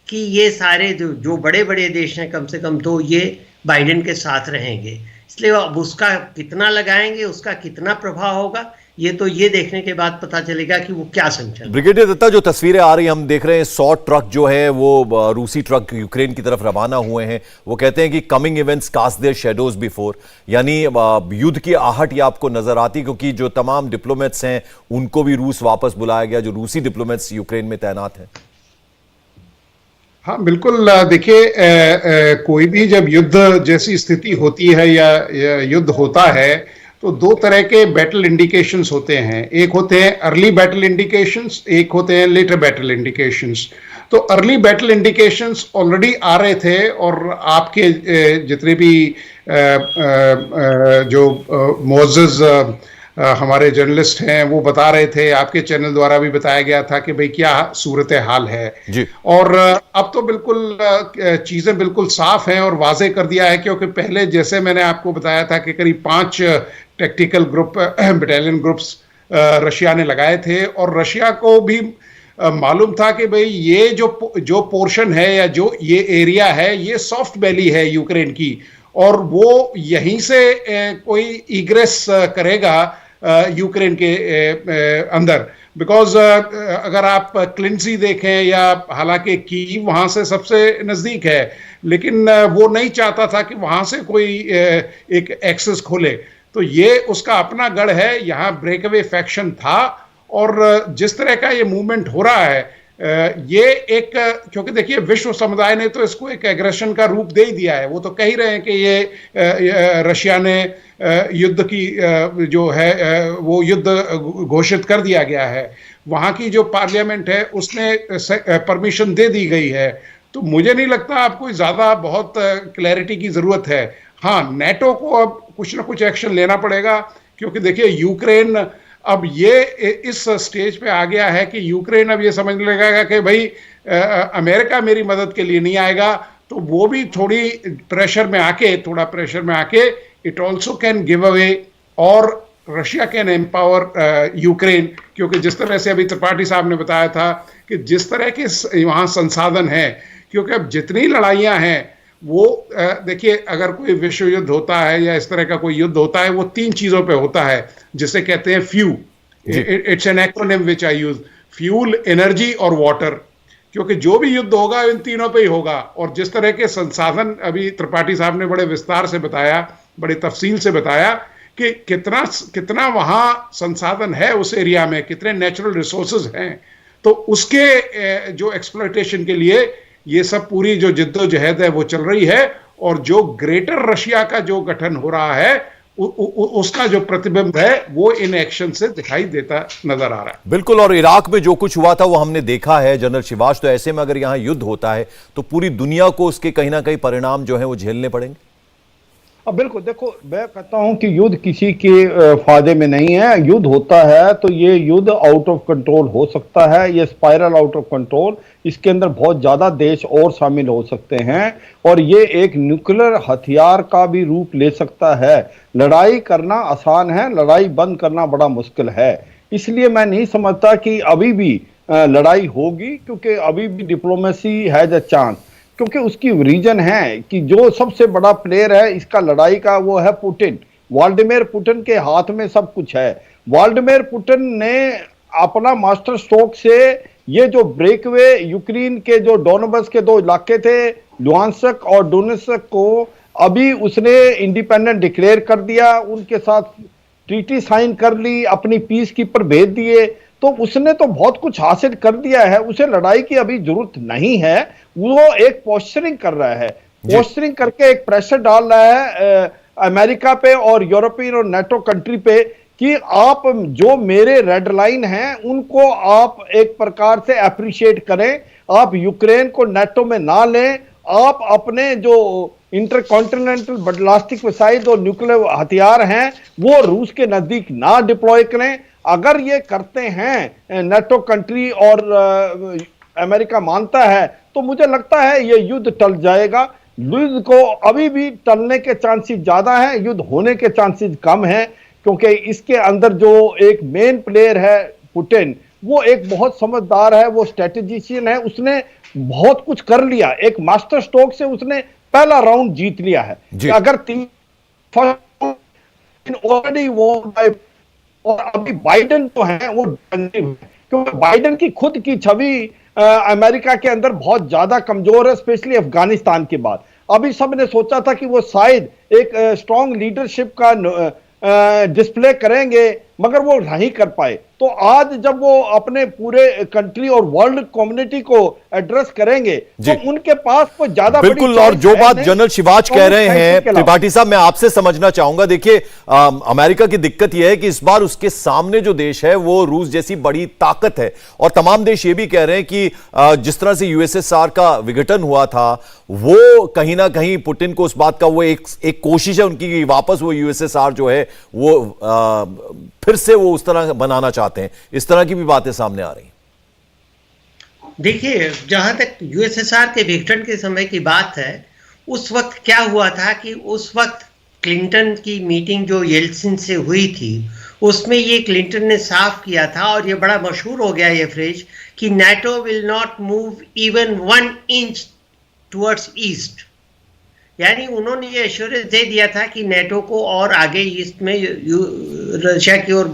कि ये सारे जो बड़े बड़े देश हैं, कम से कम दो, ये बाइडेन के साथ रहेंगे। इसलिए अब उसका कितना लगाएंगे, उसका कितना प्रभाव होगा, ये तो ये देखने के बाद पता चलेगा कि वो क्या संचलन। ब्रिगेडियर दत्ता, जो तस्वीरें आ रही हम देख रहे हैं, 100 ट्रक जो है वो रूसी ट्रक यूक्रेन की तरफ रवाना हुए हैं। वो कहते हैं कि coming events cast their shadows before, यानी युद्ध की आहट ये आपको नजर आती, क्योंकि जो तमाम डिप्लोमेट्स हैं उनको भी रूस वापस बुलाया गया, जो रूसी डिप्लोमेट्स यूक्रेन में तैनात हैं। हाँ बिल्कुल, देखिए कोई भी जब युद्ध जैसी स्थिति होती है या युद्ध होता है तो दो तरह के बैटल इंडिकेशंस होते हैं। एक होते हैं अर्ली बैटल इंडिकेशंस, एक होते हैं लेटर बैटल इंडिकेशंस। तो अर्ली बैटल इंडिकेशंस ऑलरेडी आ रहे थे और आपके जितने भी जो मुअज़्ज़ज़ हमारे जर्नलिस्ट हैं वो बता रहे थे, आपके चैनल द्वारा भी बताया गया था कि भाई क्या सूरत हाल है जी। और अब तो बिल्कुल चीज़ें बिल्कुल साफ हैं और वाजे कर दिया है, क्योंकि पहले जैसे मैंने आपको बताया था कि करीब 5 tactical group, battalion groups Russia ने लगाए थे और रशिया को भी मालूम था कि भाई ये जो पोर्शन है या जो ये एरिया है ये सॉफ्ट बैली है यूक्रेन की, और वो यहीं से कोई इग्रेस करेगा यूक्रेन के अंदर। बिकॉज अगर आप क्लिंसी देखें, या हालांकि कीव वहाँ से सबसे नज़दीक है, लेकिन वो नहीं चाहता था कि वहाँ से कोई एक एक्सेस खोले। तो ये उसका अपना गढ़ है, यहाँ ब्रेकअवे फैक्शन था, और जिस तरह का ये मूवमेंट हो रहा है ये एक, क्योंकि देखिए विश्व समुदाय ने तो इसको एक एग्रेशन का रूप दे ही दिया है। वो तो कह ही रहे हैं कि ये रशिया ने युद्ध की जो है वो युद्ध घोषित कर दिया गया है। वहाँ की जो पार्लियामेंट है उसने परमिशन दे दी गई है। तो मुझे नहीं लगता आपको ज़्यादा बहुत क्लैरिटी की ज़रूरत है। हाँ, नेटो को अब कुछ ना कुछ एक्शन लेना पड़ेगा, क्योंकि देखिए यूक्रेन अब ये इस स्टेज पे आ गया है कि यूक्रेन अब ये समझने लगेगा कि भाई अमेरिका मेरी मदद के लिए नहीं आएगा, तो वो भी थोड़ा प्रेशर में आके it also can give away, और रशिया कैन एम्पावर यूक्रेन। क्योंकि जिस तरह से अभी त्रिपाठी साहब ने बताया था कि जिस तरह के वहाँ संसाधन हैं, क्योंकि अब जितनी लड़ाइयाँ हैं वो देखिए, अगर कोई विश्व युद्ध होता है या इस तरह का कोई युद्ध होता है वो 3 चीज़ों पे होता है, जिसे कहते हैं few. It's an acronym which I use, fuel, energy और वाटर। क्योंकि जो भी युद्ध होगा इन तीनों पे ही होगा। और जिस तरह के संसाधन अभी त्रिपाठी साहब ने बड़े विस्तार से बताया, बड़े तफसील से बताया कि कितना वहाँ संसाधन है उस एरिया में, कितने नेचुरल रिसोर्सेज हैं, तो उसके जो एक्सप्लॉयटेशन के लिए ये सब पूरी जो जिद्दोजहद है वो चल रही है। और जो ग्रेटर रशिया का जो गठन हो रहा है उसका जो प्रतिबिंब है वो इन एक्शन से दिखाई देता नजर आ रहा है। बिल्कुल, और इराक में जो कुछ हुआ था वो हमने देखा है जनरल शिवाज। तो ऐसे में अगर यहां युद्ध होता है तो पूरी दुनिया को उसके कहीं ना कहीं परिणाम जो है वो झेलने पड़ेंगे। अब बिल्कुल देखो, मैं कहता हूं कि युद्ध किसी के फायदे में नहीं है। युद्ध होता है तो ये युद्ध आउट ऑफ कंट्रोल हो सकता है, ये स्पाइरल आउट ऑफ कंट्रोल, इसके अंदर बहुत ज्यादा देश और शामिल हो सकते हैं और ये एक न्यूक्लियर हथियार का भी रूप ले सकता है। लड़ाई करना आसान है, लड़ाई बंद करना बड़ा मुश्किल है। इसलिए मैं नहीं समझता कि अभी भी लड़ाई होगी, क्योंकि अभी भी डिप्लोमेसी हैज अ चांस। क्योंकि उसकी रीजन है कि जो सबसे बड़ा प्लेयर है इसका लड़ाई का वो है पुतिन। व्लादिमीर पुतिन के हाथ में सब कुछ है। व्लादिमीर पुतिन ने अपना मास्टर स्ट्रोक से ये जो ब्रेकवे यूक्रेन के जो डोनबस के 2 इलाके थे, लुहांस्क और डोनेट्स्क को, अभी उसने इंडिपेंडेंट डिक्लेयर कर दिया, उनके साथ ट्रीटी साइन कर ली, अपनी पीस कीपर भेज दिए। तो उसने तो बहुत कुछ हासिल कर दिया है, उसे लड़ाई की अभी जरूरत नहीं है। वो एक पोस्चरिंग कर रहा है, पोस्चरिंग करके एक प्रेशर डाल रहा है अमेरिका पे और यूरोपियन और नेटो कंट्री पे कि आप जो मेरे रेड लाइन हैं उनको आप एक प्रकार से अप्रिशिएट करें। आप यूक्रेन को नेटो में ना लें, आप अपने जो इंटरकॉन्टिनेंटल बैलिस्टिक मिसाइल और न्यूक्लियर हथियार हैं वो रूस के नजदीक ना डिप्लॉय करें। अगर ये करते हैं नेटो कंट्री और अमेरिका मानता है तो मुझे लगता है ये युद्ध टल जाएगा। युद्ध को अभी भी टलने के चांसेस ज्यादा हैं, युद्ध होने के चांसेस कम हैं, क्योंकि इसके अंदर जो एक मेन प्लेयर है पुतिन, वो एक बहुत समझदार है, वो स्ट्रेटेजिशियन है, उसने बहुत कुछ कर लिया। एक मास्टर स्ट्रोक से उसने पहला राउंड जीत लिया है। अगर 3 ऑलरेडी वॉन बाय, और अभी बाइडेन तो है वो, क्योंकि बाइडेन की खुद की छवि अमेरिका के अंदर बहुत ज्यादा कमजोर है, स्पेशली अफगानिस्तान के बाद। अभी सबने सोचा था कि वो शायद एक स्ट्रॉन्ग लीडरशिप का डिस्प्ले करेंगे, मगर वो नहीं कर पाए। तो आज जब वो अपने पूरे कंट्री और वर्ल्ड कम्युनिटी को एड्रेस करेंगे तो उनके पास कोई ज्यादा बिल्कुल। और जो बात जनरल शिवाज कह रहे हैं त्रिपाठी साहब, मैं आपसे समझना चाहूंगा। देखिए, अमेरिका की दिक्कत यह है कि इस बार उसके सामने जो देश है वो रूस जैसी बड़ी ताकत है, और तमाम देश ये भी कह रहे हैं कि जिस तरह से यूएसएसआर का विघटन हुआ था वो कहीं ना कहीं पुतिन को उस बात का वो एक कोशिश है उनकी कि वापस वो यूएसएसआर जो है वो फिर से वो उस तरह बनाना चाहते हैं। इस तरह की भी बातें सामने आ रही। देखिए, जहां तक यूएसएसआर के विघटन के समय की बात है, उस वक्त क्या हुआ था कि उस वक्त क्लिंटन की मीटिंग जो येल्सिन से हुई थी उसमें ये क्लिंटन ने साफ किया था, और ये बड़ा मशहूर हो गया ये फ्रेज, कि NATO will not move even 1 inch towards east. यानी उन्होंने ये एश्योरेंस दे दिया था कि नेटो को और आगे ईस्ट में रशिया की ओर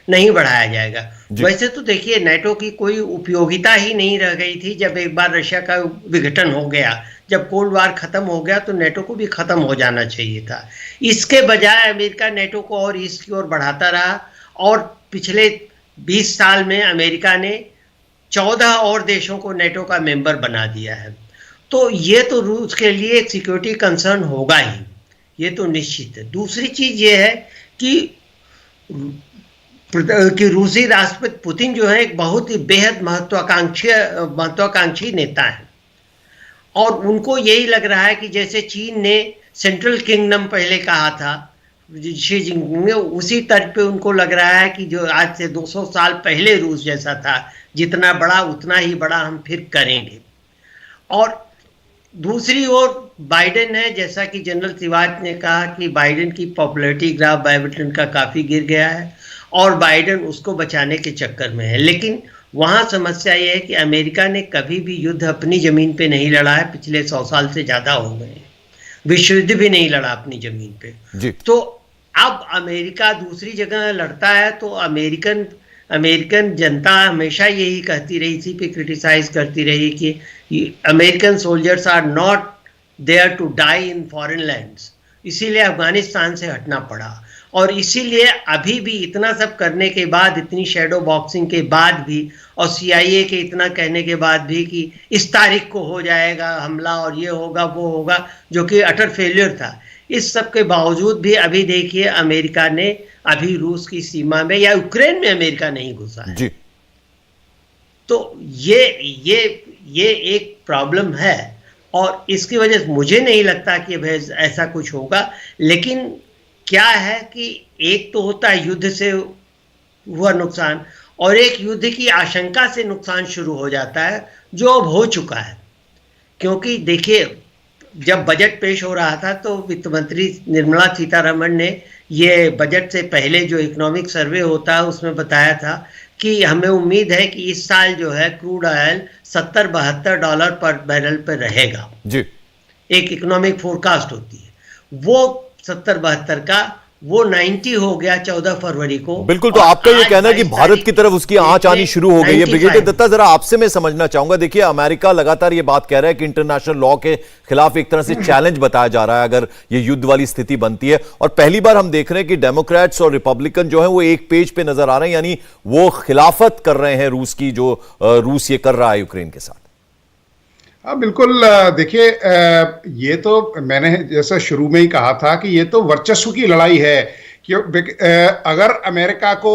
नहीं बढ़ाया जाएगा। वैसे तो देखिए, नेटो की कोई उपयोगिता ही नहीं रह गई थी जब एक बार रशिया का विघटन हो गया। जब कोल्ड वार खत्म हो गया तो नेटो को भी खत्म हो जाना चाहिए था। इसके बजाय अमेरिका नेटो को और ईस्ट की ओर बढ़ाता रहा, और पिछले 20 साल में अमेरिका ने 14 और देशों को नेटो का मेंबर बना दिया है। तो ये तो रूस के लिए एक सिक्योरिटी कंसर्न होगा ही, ये तो निश्चित है। दूसरी चीज ये है कि रूसी राष्ट्रपति पुतिन जो है एक बहुत ही बेहद महत्वाकांक्षी नेता है, और उनको यही लग रहा है कि जैसे चीन ने सेंट्रल किंगडम पहले कहा था शी जिनपिंग ने, उसी तर्ज पे उनको लग रहा है कि जो आज से 200 साल पहले रूस जैसा था, जितना बड़ा उतना ही बड़ा हम फिर करेंगे। और दूसरी ओर बाइडेन है, जैसा कि जनरल शिवाज ने कहा कि बाइडेन की पॉपुलैरिटी ग्राफ बाइडेन का काफ़ी गिर गया है, और बाइडेन उसको बचाने के चक्कर में है। लेकिन वहाँ समस्या ये है कि अमेरिका ने कभी भी युद्ध अपनी ज़मीन पे नहीं लड़ा है, पिछले 100 साल से ज़्यादा हो गए हैं। विश्व युद्ध भी नहीं लड़ा अपनी ज़मीन पे जी। तो अब अमेरिका दूसरी जगह लड़ता है, तो अमेरिकन जनता हमेशा यही कहती रही थी, पे क्रिटिसाइज करती रही कि American soldiers are not there to die in foreign lands. इसीलिए अफगानिस्तान से हटना पड़ा, और इसीलिए अभी भी इतना सब करने के बाद, इतनी शैडो बॉक्सिंग के बाद भी, और CIA के इतना कहने के बाद भी कि इस तारीख को हो जाएगा हमला और ये होगा वो होगा, जो कि अटर फेलियर था। इस सब के बावजूद भी अभी देखिए अमेरिका ने अभी रूस की सीमा में या यूक्रेन में अमेरिका नहीं घुसा है। जी। तो ये एक प्रॉब्लम है और इसकी वजह से मुझे नहीं लगता कि ऐसा कुछ होगा। लेकिन क्या है कि एक तो होता है युद्ध से हुआ नुकसान और एक युद्ध की आशंका से नुकसान शुरू हो जाता है, जो अब हो चुका है। क्योंकि देखिए जब बजट पेश हो रहा था तो वित्त मंत्री निर्मला सीतारमण ने ये बजट से पहले जो इकोनॉमिक सर्वे होता है उसमें बताया था कि हमें उम्मीद है कि इस साल जो है क्रूड ऑयल $70-72 पर बैरल पर रहेगा। जी। एक इकोनॉमिक फोरकास्ट होती है, वो 70-72 का वो 90 हो गया 14 फरवरी को। बिल्कुल। तो आपका ये कहना है कि भारत की तरफ उसकी आंच आनी शुरू हो गई है। ब्रिगेडियर दत्ता, जरा आपसे मैं समझना चाहूंगा, देखिए अमेरिका लगातार ये बात कह रहा है कि इंटरनेशनल लॉ के खिलाफ एक तरह से चैलेंज बताया जा रहा है अगर ये युद्ध वाली स्थिति बनती है, और पहली बार हम देख रहे हैं कि डेमोक्रेट्स और रिपब्लिकन जो है वो एक पेज पे नजर आ रहे हैं, यानी वो खिलाफत कर रहे हैं रूस की, जो रूस ये कर रहा है यूक्रेन के साथ। हाँ बिल्कुल। देखिए ये तो मैंने जैसा शुरू में ही कहा था कि ये तो वर्चस्व की लड़ाई है कि अगर अमेरिका को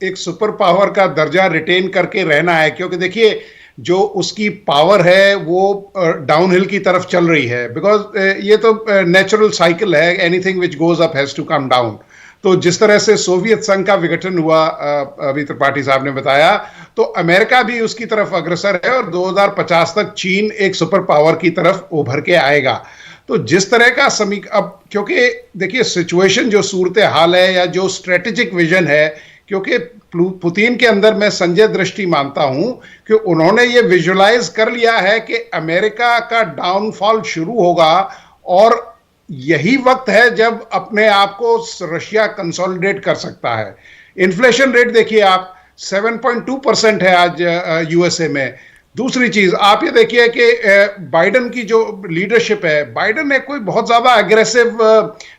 एक सुपर पावर का दर्जा रिटेन करके रहना है, क्योंकि देखिए जो उसकी पावर है वो डाउनहिल की तरफ चल रही है, बिकॉज ये तो नेचुरल साइकिल है, anything which goes up has to come down. तो जिस तरह से सोवियत संघ का विघटन हुआ, अभी त्रिपाठी साहब ने बताया, तो अमेरिका भी उसकी तरफ अग्रसर है और 2050 तक चीन एक सुपर पावर की तरफ उभर के आएगा। तो जिस तरह का अब क्योंकि देखिए सिचुएशन जो सूरत हाल है या जो स्ट्रेटेजिक विजन है, क्योंकि पुतिन के अंदर मैं संजय दृष्टि मानता हूं कि उन्होंने ये विजुअलाइज कर लिया है कि अमेरिका का डाउनफॉल शुरू होगा और यही वक्त है जब अपने आप को रशिया कंसोलिडेट कर सकता है। इन्फ्लेशन रेट देखिए आप 7.2% है आज यूएसए में। दूसरी चीज आप ये देखिए कि बाइडेन की जो लीडरशिप है, बाइडेन एक कोई बहुत ज्यादा एग्रेसिव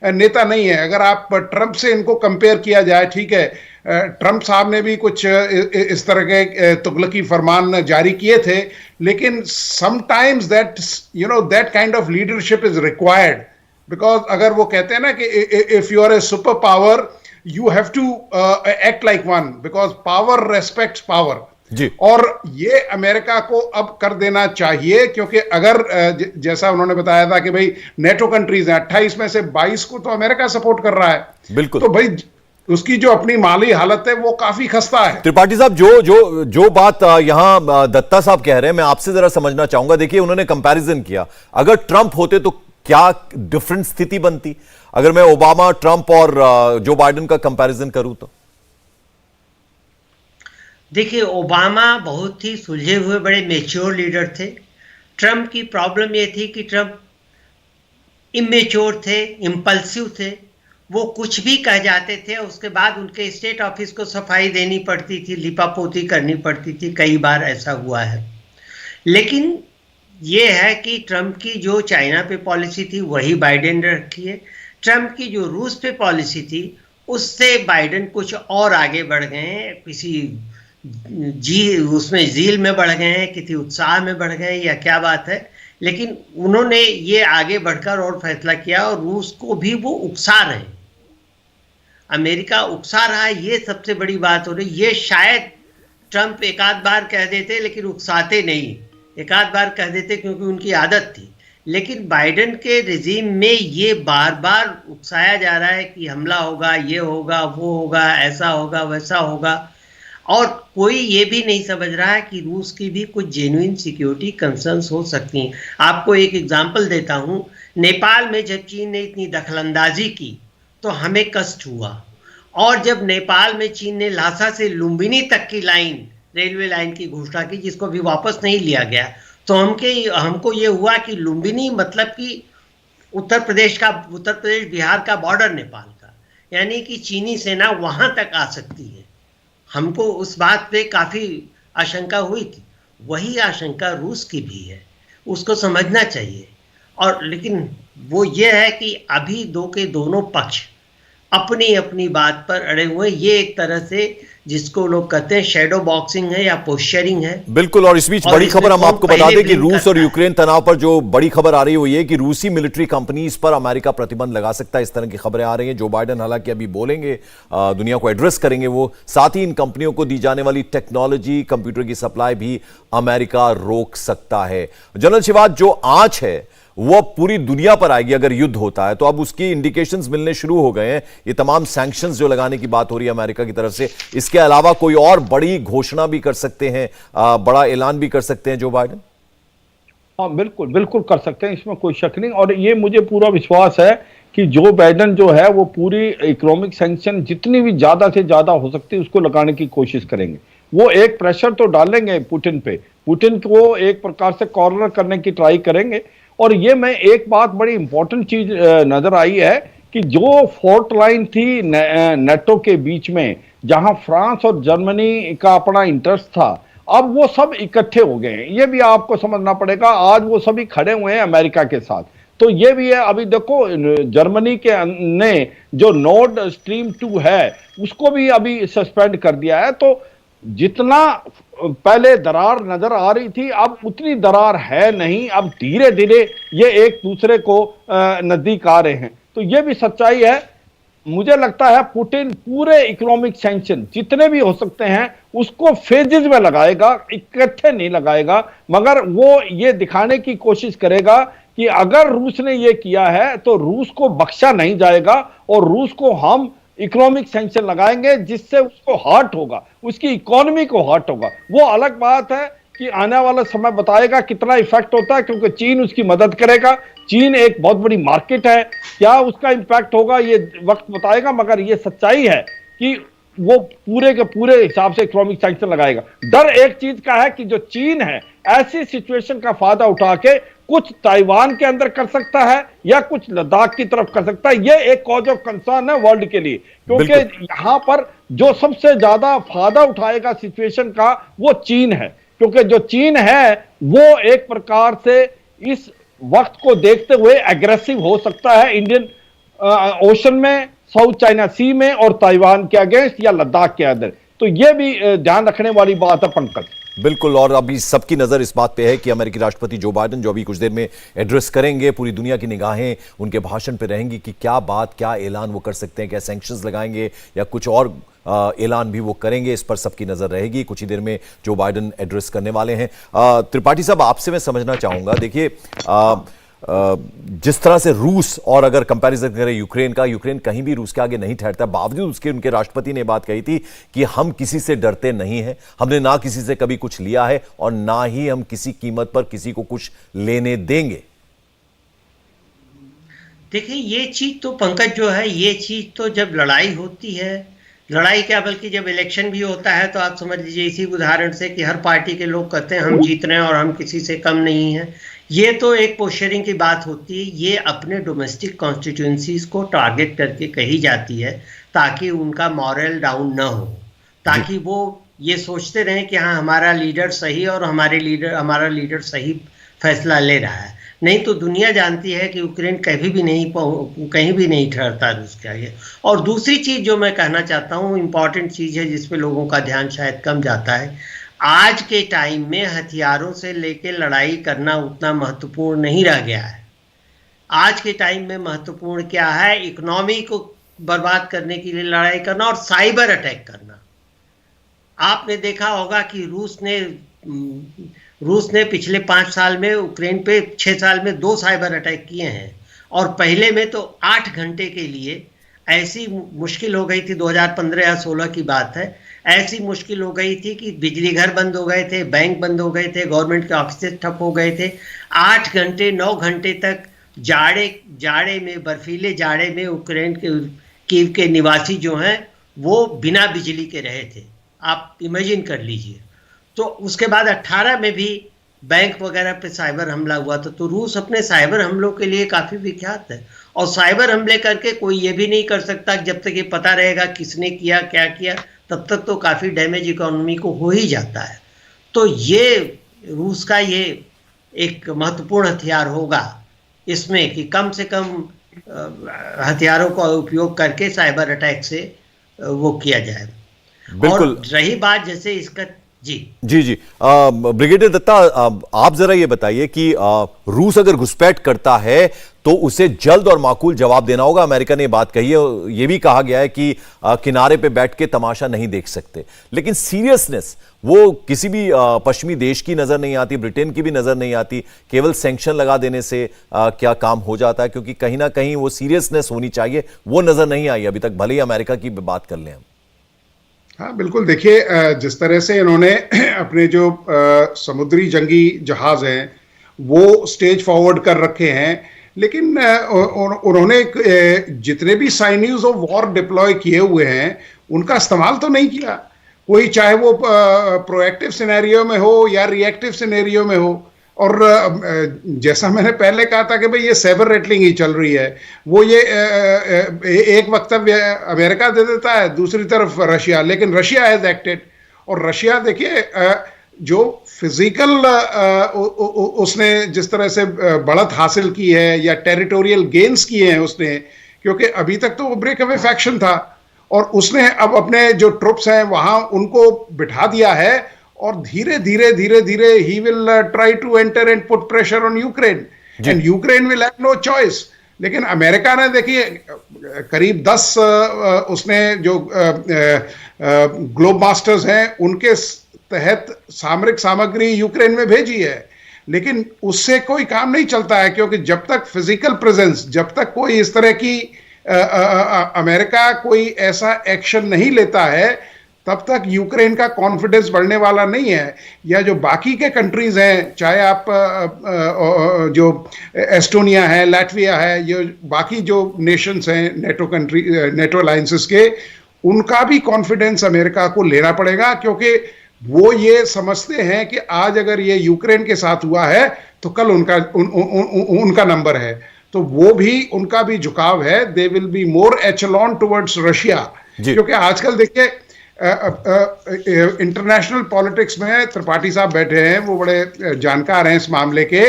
नेता नहीं है। अगर आप ट्रंप से इनको कंपेयर किया जाए, ठीक है, ट्रंप साहब ने भी कुछ इस तरह के तुगलकी फरमान जारी किए थे, लेकिन sometimes that kind of leadership is required, because अगर वो कहते हैं ना कि if you are a super power you have to act like one, because power respects power जी। और ये अमेरिका को अब कर देना चाहिए, क्योंकि अगर जैसा उन्होंने बताया था कि भाई नेटो कंट्रीज हैं 28 में से 22 को तो अमेरिका सपोर्ट कर रहा है, बिल्कुल, तो भाई उसकी जो अपनी माली हालत है वो काफी खस्ता है। त्रिपाठी साहब, जो बात यहां दत्ता साहब कह रहे हैं मैं आपसे जरा समझना चाहूंगा। देखिए उन्होंने कंपैरिजन किया, अगर ट्रंप होते तो क्या डिफरेंट स्थिति बनती, अगर मैं ओबामा, ट्रंप और जो बाइडेन का कंपैरिजन करूं तो? देखिए ओबामा बहुत ही सुलझे हुए बड़े मैच्योर लीडर थे। ट्रंप की प्रॉब्लम ये थी कि ट्रंप इमेच्योर थे, इंपल्सिव थे, वो कुछ भी कह जाते थे, उसके बाद उनके स्टेट ऑफिस को सफाई देनी पड़ती थी, लिपापोती करनी पड़ती थी, कई बार ऐसा हुआ है। लेकिन ये है कि ट्रंप की जो चाइना पे पॉलिसी थी वही बाइडेन ने रखी है। ट्रंप की जो रूस पे पॉलिसी थी उससे बाइडेन कुछ और आगे बढ़ गए हैं, किसी उसमें जील में बढ़ गए हैं, किसी उत्साह में बढ़ गए हैं, या क्या बात है, लेकिन उन्होंने ये आगे बढ़कर और फैसला किया और रूस को भी वो उकसा रहे हैं। अमेरिका उकसा रहा है, ये सबसे बड़ी बात हो रही। ये शायद ट्रंप एक आध बार कह देते लेकिन उकसाते नहीं, एक आध बार कह देते क्योंकि उनकी आदत थी, लेकिन बाइडेन के रिजीम में ये बार बार उकसाया जा रहा है कि हमला होगा, ये होगा, वो होगा, ऐसा होगा, वैसा होगा, और कोई ये भी नहीं समझ रहा है कि रूस की भी कुछ जेन्युइन सिक्योरिटी कंसर्न्स हो सकती हैं। आपको एक एग्जांपल देता हूँ, नेपाल में जब चीन ने इतनी दखलंदाजी की तो हमें कष्ट हुआ, और जब नेपाल में चीन ने लासा से लुम्बिनी तक की लाइन, रेलवे लाइन की घोषणा की, जिसको अभी वापस नहीं लिया गया, तो हमको ये हुआ कि लुम्बिनी मतलब कि उत्तर प्रदेश बिहार का बॉर्डर नेपाल का, यानी कि चीनी सेना वहां तक आ सकती है। हमको उस बात पे काफी आशंका हुई थी, वही आशंका रूस की भी है, उसको समझना चाहिए। और लेकिन वो ये है कि अभी दोनों पक्ष अपनी अपनी बात पर अड़े हुए। ये एक तरह से जिसको लोग कहते हैं शैडो बॉक्सिंग है या पोस्चरिंग है। बिल्कुल। और इस बीच और बड़ी इसमें खबर हम कौन आपको बता पहले दें कि blink रूस और करता है। यूक्रेन तनाव पर जो बड़ी खबर आ रही है वो ये कि रूसी मिलिट्री कंपनीज पर अमेरिका प्रतिबंध लगा सकता है, इस तरह की खबरें आ रही हैं। जो बाइडेन हालांकि अभी बोलेंगे, दुनिया को एड्रेस करेंगे वो, साथ ही इन कंपनियों को दी जाने वाली टेक्नोलॉजी, कंप्यूटर की सप्लाई भी अमेरिका रोक सकता है। जनरल शिवाज, जो आंच है वो अब पूरी दुनिया पर आएगी अगर युद्ध होता है, तो अब उसकी इंडिकेशंस मिलने शुरू हो गए हैं। ये तमाम सैंक्शंस जो लगाने की बात हो रही है अमेरिका की तरफ से, इसके अलावा कोई और बड़ी घोषणा भी कर सकते हैं, बड़ा ऐलान भी कर सकते हैं जो बाइडेन? हाँ, बिल्कुल बिल्कुल कर सकते हैं, इसमें कोई शक नहीं। और ये मुझे पूरा विश्वास है कि जो बाइडेन जो है वो पूरी इकोनॉमिक सैंक्शन जितनी भी ज्यादा से ज्यादा हो सकती है उसको लगाने की कोशिश करेंगे। वो एक प्रेशर तो डालेंगे पुतिन पे, पुतिन को एक प्रकार से कॉर्नर करने की ट्राई करेंगे। और ये मैं एक बात बड़ी इंपॉर्टेंट चीज नजर आई है कि जो फोर्ट लाइन थी नेटो के बीच में, जहां फ्रांस और जर्मनी का अपना इंटरेस्ट था, अब वो सब इकट्ठे हो गए हैं। ये भी आपको समझना पड़ेगा। आज वो सभी खड़े हुए हैं अमेरिका के साथ। तो ये भी है। अभी देखो जर्मनी के ने जो नॉर्ड स्ट्रीम 2 है उसको भी अभी सस्पेंड कर दिया है। तो जितना पहले दरार नजर आ रही थी अब उतनी दरार है नहीं। अब धीरे धीरे ये एक दूसरे को नजदीक आ रहे हैं। तो ये भी सच्चाई है। मुझे लगता है पुतिन पूरे इकोनॉमिक सैंक्शन जितने भी हो सकते हैं उसको फेजेस में लगाएगा, इकट्ठे नहीं लगाएगा। मगर वो ये दिखाने की कोशिश करेगा कि अगर रूस ने ये किया है तो रूस को बख्शा नहीं जाएगा और रूस को हम इकोनॉमिक सैंक्शन लगाएंगे जिससे उसको हर्ट होगा, उसकी इकोनॉमी को हर्ट होगा। वो अलग बात है कि आने वाला समय बताएगा कितना इफेक्ट होता है, क्योंकि चीन उसकी मदद करेगा। चीन एक बहुत बड़ी मार्केट है, क्या उसका इंपैक्ट होगा ये वक्त बताएगा। मगर ये सच्चाई है कि वो पूरे के पूरे हिसाब से इकोनॉमिक सैंक्शन लगाएगा। डर एक चीज का है कि जो चीन है ऐसी सिचुएशन का फायदा उठा के कुछ ताइवान के अंदर कर सकता है या कुछ लद्दाख की तरफ कर सकता है। ये एक कॉज ऑफ कंसर्न है वर्ल्ड के लिए, क्योंकि यहां पर जो सबसे ज्यादा फायदा उठाएगा सिचुएशन का वो चीन है। क्योंकि जो चीन है वो एक प्रकार से इस वक्त को देखते हुए एग्रेसिव हो सकता है इंडियन ओशन में, साउथ चाइना सी में और ताइवान के अगेंस्ट या लद्दाख के अंदर। तो यह भी ध्यान रखने वाली बात है पंकज। बिल्कुल। और अभी सबकी नजर इस बात पे है कि अमेरिकी राष्ट्रपति जो बाइडेन जो अभी कुछ देर में एड्रेस करेंगे, पूरी दुनिया की निगाहें उनके भाषण पे रहेंगी कि क्या बात, क्या ऐलान वो कर सकते हैं, क्या सैंक्शंस लगाएंगे या कुछ और ऐलान भी वो करेंगे। इस पर सबकी नजर रहेगी। कुछ ही देर में जो बाइडेन एड्रेस करने वाले हैं। त्रिपाठी साहब, आपसे मैं समझना चाहूंगा, देखिए जिस तरह से रूस और अगर कंपैरिजन करें यूक्रेन का, यूक्रेन कहीं भी रूस के आगे नहीं ठहरता, बावजूद उसके उनके राष्ट्रपति ने बात कही थी कि हम किसी से डरते नहीं हैं, हमने ना किसी से कभी कुछ लिया है और ना ही हम किसी कीमत पर किसी को कुछ लेने देंगे। देखिए ये चीज तो पंकज जो है, ये चीज तो जब लड़ाई होती है, लड़ाई क्या बल्कि जब इलेक्शन भी होता है तो आप समझ लीजिए इसी उदाहरण से कि हर पार्टी के लोग कहते हैं हम जीत रहे हैं और हम किसी से कम नहीं हैं। ये तो एक पोस्चरिंग की बात होती है। ये अपने डोमेस्टिक कॉन्स्टिट्यूंसीज को टारगेट करके कही जाती है ताकि उनका मॉरल डाउन ना हो, ताकि वो ये सोचते रहें कि हाँ हमारा लीडर सही और हमारा लीडर सही फैसला ले रहा है। नहीं तो दुनिया जानती है कि यूक्रेन कहीं भी नहीं ठहरता रूस के आगे। और दूसरी चीज जो मैं कहना चाहता हूँ, इंपॉर्टेंट चीज है जिस पे लोगों का ध्यान शायद कम जाता है, आज के टाइम में हथियारों से लेके लड़ाई करना उतना महत्वपूर्ण नहीं रह गया है। आज के टाइम में महत्वपूर्ण क्या है, इकोनॉमी को बर्बाद करने के लिए लड़ाई करना और साइबर अटैक करना। आपने देखा होगा कि रूस ने पिछले 5 साल में यूक्रेन पे 6 साल में 2 साइबर अटैक किए हैं। और पहले में तो 8 घंटे के लिए ऐसी मुश्किल हो गई थी, 2015 या 16 की बात है, ऐसी मुश्किल हो गई थी कि बिजली घर बंद हो गए थे, बैंक बंद हो गए थे, गवर्नमेंट के ऑफिस ठप हो गए थे। 8 घंटे 9 घंटे तक जाड़े में, बर्फीले जाड़े में यूक्रेन के कीव के निवासी जो हैं वो बिना बिजली के रहे थे। आप इमेजिन कर लीजिए। तो उसके बाद 18 में भी बैंक वगैरह पे साइबर हमला हुआ था। तो रूस अपने साइबर हमलों के लिए काफ़ी विख्यात है। और साइबर हमले करके कोई ये भी नहीं कर सकता जब तक ये पता रहेगा किसने किया, क्या किया, तब तक तो काफ़ी डैमेज इकोनॉमी को हो ही जाता है। तो ये रूस का ये एक महत्वपूर्ण हथियार होगा इसमें कि कम से कम हथियारों का उपयोग करके साइबर अटैक से वो किया जाए। बिल्कुल। और रही बात जैसे इसका जी जी जी ब्रिगेडियर दत्ता, आप जरा ये बताइए कि रूस अगर घुसपैठ करता है तो उसे जल्द और माकूल जवाब देना होगा। अमेरिका ने बात कही है, ये भी कहा गया है कि किनारे पे बैठ के तमाशा नहीं देख सकते, लेकिन सीरियसनेस वो किसी भी पश्चिमी देश की नजर नहीं आती, ब्रिटेन की भी नजर नहीं आती। केवल सैंक्शन लगा देने से क्या काम हो जाता है? क्योंकि कहीं ना कहीं वो सीरियसनेस होनी चाहिए, वो नजर नहीं आई अभी तक, भले ही अमेरिका की बात कर लें हम। हाँ बिल्कुल, देखिए जिस तरह से इन्होंने अपने जो समुद्री जंगी जहाज हैं वो स्टेज फॉरवर्ड कर रखे हैं, लेकिन उन्होंने जितने भी साइन्यूज ऑफ वॉर डिप्लॉय किए हुए हैं उनका इस्तेमाल तो नहीं किया कोई, चाहे वो प्रोएक्टिव सिनेरियो में हो या रिएक्टिव सिनेरियो में हो। और जैसा मैंने पहले कहा था कि भाई ये सेबर रेटलिंग ही चल रही है, वो ये एक वक्तव्य अमेरिका दे देता है, दूसरी तरफ रशिया, लेकिन रशिया हैज एक्टेड। और रशिया देखिए जो फिजिकल उसने जिस तरह से बढ़त हासिल की है या टेरिटोरियल गेन्स किए हैं उसने, क्योंकि अभी तक तो वो ब्रेक अवे फैक्शन था और उसने अब अपने जो ट्रुप्स हैं वहां उनको बिठा दिया है और धीरे धीरे he will try to enter and put pressure on Ukraine and Ukraine will have no choice. लेकिन अमेरिका ने देखिए करीब 10 उसने जो ग्लोब मास्टर्स हैं उनके तहत सामरिक सामग्री यूक्रेन में भेजी है, लेकिन उससे कोई काम नहीं चलता है, क्योंकि जब तक फिजिकल प्रेजेंस, जब तक कोई इस तरह की अमेरिका कोई ऐसा एक्शन नहीं लेता है तब तक यूक्रेन का कॉन्फिडेंस बढ़ने वाला नहीं है। या जो बाकी के कंट्रीज हैं, चाहे आप जो एस्टोनिया है, लैटविया है, ये बाकी जो नेशंस हैं नेटो कंट्री, नेटो अलायंसेस के, उनका भी कॉन्फिडेंस अमेरिका को लेना पड़ेगा, क्योंकि वो ये समझते हैं कि आज अगर ये यूक्रेन के साथ हुआ है तो कल उनका नंबर है। तो वो भी, उनका भी झुकाव है, they will be more echelon towards Russia. क्योंकि आजकल देखिए इंटरनेशनल पॉलिटिक्स में त्रिपाठी साहब बैठे हैं, वो बड़े जानकार हैं इस मामले के,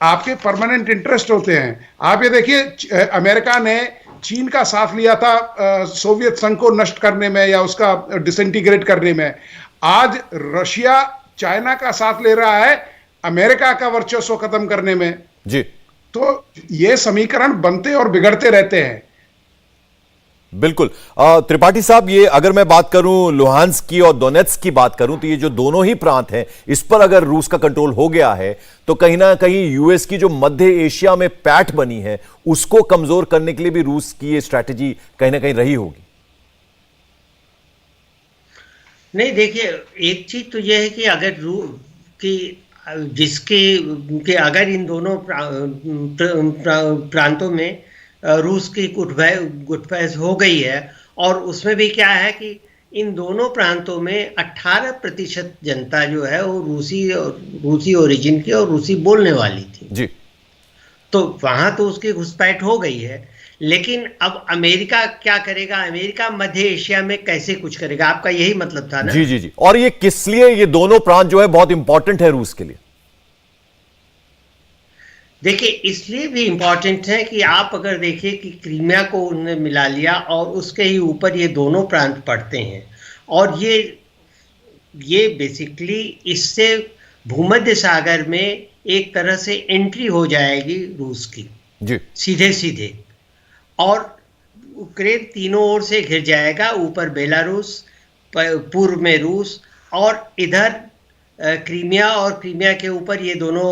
आपके परमानेंट इंटरेस्ट होते हैं। आप ये देखिए अमेरिका ने चीन का साथ लिया था सोवियत संघ को नष्ट करने में या उसका डिसइंटीग्रेट करने में, आज रशिया चाइना का साथ ले रहा है अमेरिका का वर्चस्व खत्म करने में जी। तो ये समीकरण बनते और बिगड़ते रहते हैं। बिल्कुल। त्रिपाठी साहब, ये अगर मैं बात करूं लुहांस्क की और दोनेत्स्क की बात करूं, तो ये जो दोनों ही प्रांत हैं, इस पर अगर रूस का कंट्रोल हो गया है तो कहीं ना कहीं यूएस की जो मध्य एशिया में पैठ बनी है उसको कमजोर करने के लिए भी रूस की ये स्ट्रैटेजी कहीं ना कहीं रही होगी। नहीं, देखिए एक चीज तो यह है कि अगर जिसके अगर इन दोनों प्रांतों में रूस की गुटफैज हो गई है, और उसमें भी क्या है कि इन दोनों प्रांतों में 18% जनता जो है वो रूसी ओरिजिन की और रूसी बोलने वाली थी जी। तो वहां तो उसकी घुसपैठ हो गई है, लेकिन अब अमेरिका क्या करेगा? अमेरिका मध्य एशिया में कैसे कुछ करेगा? आपका यही मतलब था ना? जी जी जी। और ये किस लिए, ये दोनों प्रांत जो है बहुत इंपॉर्टेंट है रूस के लिए? देखिए इसलिए भी इंपॉर्टेंट है कि आप अगर देखिए कि क्रीमिया को उन्होंने मिला लिया और उसके ही ऊपर ये दोनों प्रांत पड़ते हैं, और ये बेसिकली इससे भूमध्य सागर में एक तरह से एंट्री हो जाएगी रूस की जी, सीधे सीधे, और यूक्रेन तीनों ओर से घिर जाएगा, ऊपर बेलारूस, पूर्व में रूस, और इधर क्रीमिया, और क्रीमिया के ऊपर ये दोनों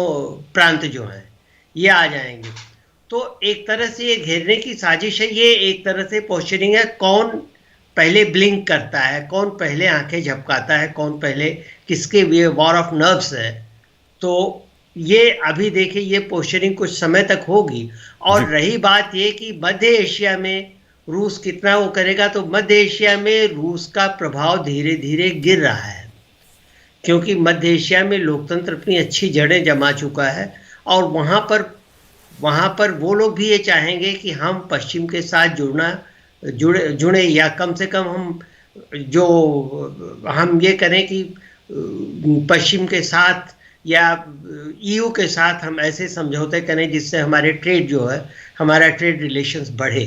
प्रांत जो हैं ये आ जाएंगे। तो एक तरह से ये घेरने की साजिश है, ये एक तरह से पोस्चरिंग है, कौन पहले ब्लिंक करता है, कौन पहले आंखें झपकाता है, कौन पहले, किसके ये वॉर ऑफ नर्व्स है। तो ये अभी देखिए ये पोस्चरिंग कुछ समय तक होगी। और रही बात ये कि मध्य एशिया में रूस कितना वो करेगा, तो मध्य एशिया में रूस का प्रभाव धीरे धीरे गिर रहा है, क्योंकि मध्य एशिया में लोकतंत्र अपनी अच्छी जड़ें जमा चुका है, और वहाँ पर वो लोग भी ये चाहेंगे कि हम पश्चिम के साथ जुड़े, या कम से कम हम ये करें कि पश्चिम के साथ या ईयू के साथ हम ऐसे समझौते करें जिससे हमारे ट्रेड जो है हमारा ट्रेड रिलेशंस बढ़े।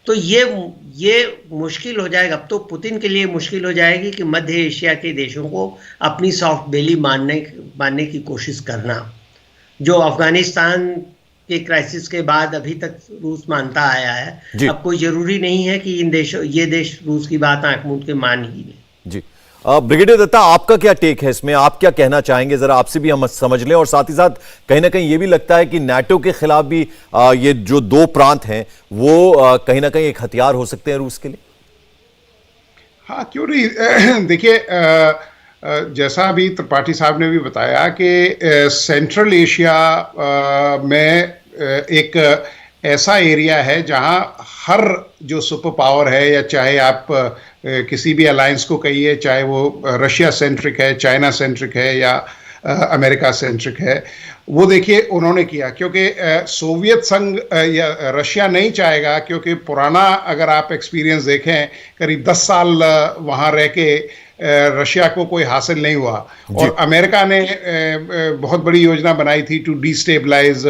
तो ये मुश्किल हो जाएगा। अब तो पुतिन के लिए मुश्किल हो जाएगी कि मध्य एशिया के देशों को अपनी सॉफ्ट बेली मानने की कोशिश करना, जो अफगानिस्तान के क्राइसिस के बाद अभी तक रूस मानता आया है। अब कोई जरूरी नहीं है कि ये देश रूस की बात आंख मूंद के मान ही ले। जी, ब्रिगेडियर दत्ता, आपका क्या टेक है इसमें? आप क्या कहना चाहेंगे? जरा आपसे भी हम समझ लें। और साथ ही साथ कहीं ना कहीं ये भी लगता है कि नाटो के खिलाफ भी ये जो दो प्रांत हैं वो कहीं ना कहीं एक हथियार हो सकते हैं रूस के लिए। हाँ, क्यों नहीं। देखिए, जैसा अभी त्रिपाठी साहब ने भी बताया कि सेंट्रल एशिया में एक ऐसा एरिया है जहां हर जो सुपर पावर है, या चाहे आप किसी भी अलायंस को कहिए, चाहे वो रशिया सेंट्रिक है, चाइना सेंट्रिक है, या अमेरिका सेंट्रिक है, वो देखिए उन्होंने किया। क्योंकि सोवियत संघ या रशिया नहीं चाहेगा, क्योंकि पुराना अगर आप एक्सपीरियंस देखें, करीब 10 साल वहाँ रह के रशिया को कोई हासिल नहीं हुआ। और अमेरिका ने बहुत बड़ी योजना बनाई थी टू डिस्टेबलाइज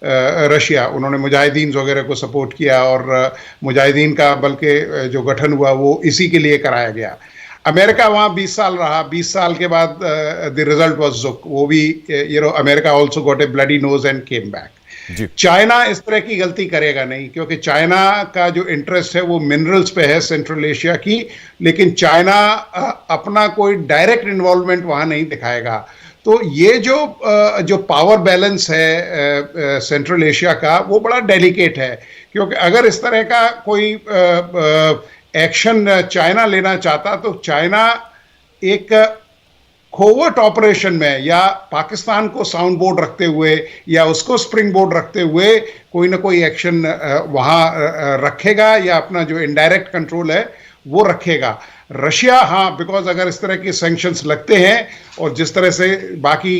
रशिया। उन्होंने मुजाहिदीन वगैरह को सपोर्ट किया, और मुजाहिदीन का बल्कि जो गठन हुआ वो इसी के लिए कराया गया। अमेरिका वहाँ 20 साल रहा। 20 साल के बाद द रिजल्ट वाज जुक। वो भी America also got a bloody nose and came back. China इस तरह की गलती करेगा नहीं, क्योंकि चाइना का जो इंटरेस्ट है वो मिनरल्स पे है सेंट्रल एशिया की, लेकिन चाइना अपना कोई डायरेक्ट इन्वॉल्वमेंट वहाँ नहीं दिखाएगा। तो ये जो पावर बैलेंस है सेंट्रल एशिया का, वो बड़ा डेलिकेट है। क्योंकि अगर इस तरह का कोई एक्शन चाइना लेना चाहता, तो चाइना एक कोवर्ट ऑपरेशन में, या पाकिस्तान को साउंड बोर्ड रखते हुए, या उसको स्प्रिंग बोर्ड रखते हुए कोई ना कोई एक्शन वहाँ रखेगा, या अपना जो इनडायरेक्ट कंट्रोल है वो रखेगा। रशिया, हाँ, बिकॉज अगर इस तरह के सैंक्शंस लगते हैं, और जिस तरह से बाकी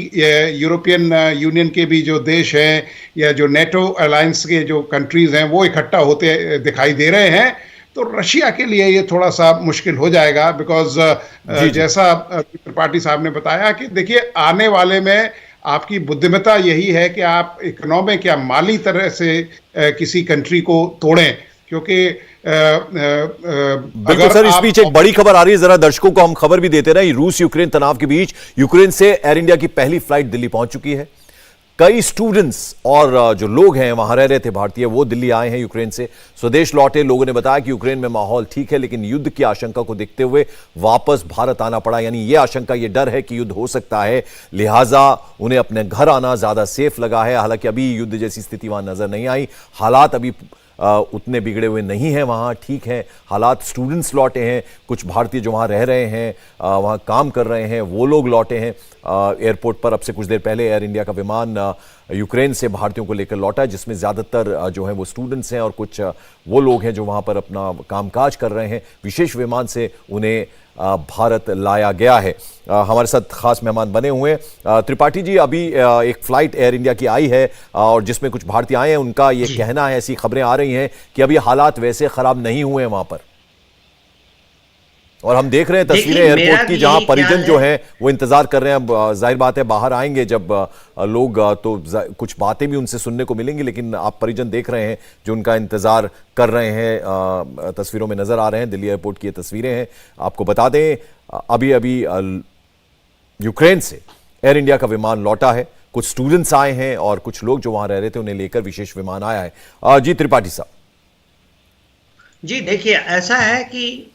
यूरोपियन यूनियन के भी जो देश हैं, या जो नेटो अलायंस के जो कंट्रीज हैं, वो इकट्ठा होते दिखाई दे रहे हैं, तो रशिया के लिए ये थोड़ा सा मुश्किल हो जाएगा। बिकॉज जैसा त्रिपाठी साहब ने बताया कि देखिए, आने वाले में आपकी बुद्धिमत्ता यही है कि आप इकोनॉमिक या माली तरह से किसी कंट्री को तोड़ें। क्योंकि बिल्कुल सर, इस बीच एक बड़ी खबर आ रही है, जरा दर्शकों को हम खबर भी देते रहे। रूस यूक्रेन तनाव के बीच यूक्रेन से एयर इंडिया की पहली फ्लाइट दिल्ली पहुंच चुकी है। कई स्टूडेंट्स और जो लोग हैं वहां रह रहे थे भारतीय, वो दिल्ली आए हैं यूक्रेन से। स्वदेश लौटे लोगों ने बताया कि यूक्रेन में माहौल ठीक है, लेकिन युद्ध की आशंका को देखते हुए वापस भारत आना पड़ा। यानी ये आशंका, ये डर है कि युद्ध हो सकता है, लिहाजा उन्हें अपने घर आना ज्यादा सेफ लगा है। हालांकि अभी युद्ध जैसी स्थिति वहां नजर नहीं आई, हालात अभी उतने बिगड़े हुए नहीं हैं वहाँ, ठीक है हालात। स्टूडेंट्स लौटे हैं, कुछ भारतीय जो वहाँ रह रहे हैं, वहाँ काम कर रहे हैं, वो लोग लौटे हैं एयरपोर्ट पर। अब से कुछ देर पहले एयर इंडिया का विमान यूक्रेन से भारतीयों को लेकर लौटा है, जिसमें ज़्यादातर जो है वो स्टूडेंट्स हैं और कुछ वो लोग हैं जो वहाँ पर अपना कामकाज कर रहे हैं। विशेष विमान से उन्हें भारत लाया गया है। हमारे साथ खास मेहमान बने हुए हैं त्रिपाठी जी। अभी एक फ्लाइट एयर इंडिया की आई है और जिसमें कुछ भारतीय आए हैं, उनका ये कहना है, ऐसी खबरें आ रही हैं कि अभी हालात वैसे खराब नहीं हुए हैं वहां पर, और हम देख रहे हैं तस्वीरें एयरपोर्ट की, जहां परिजन जो हैं वो इंतजार कर रहे हैं। अब जाहिर बात है बाहर आएंगे जब लोग तो कुछ बातें भी उनसे सुनने को मिलेंगी, लेकिन आप परिजन देख रहे हैं जो उनका इंतजार कर रहे हैं, तस्वीरों में नजर आ रहे हैं। दिल्ली एयरपोर्ट की ये तस्वीरें हैं। आपको बता दें अभी अभी यूक्रेन से एयर इंडिया का विमान लौटा है, कुछ स्टूडेंट्स आए हैं और कुछ लोग जो वहां रह रहे थे उन्हें लेकर विशेष विमान आया है। जी त्रिपाठी साहब। जी देखिए, ऐसा है कि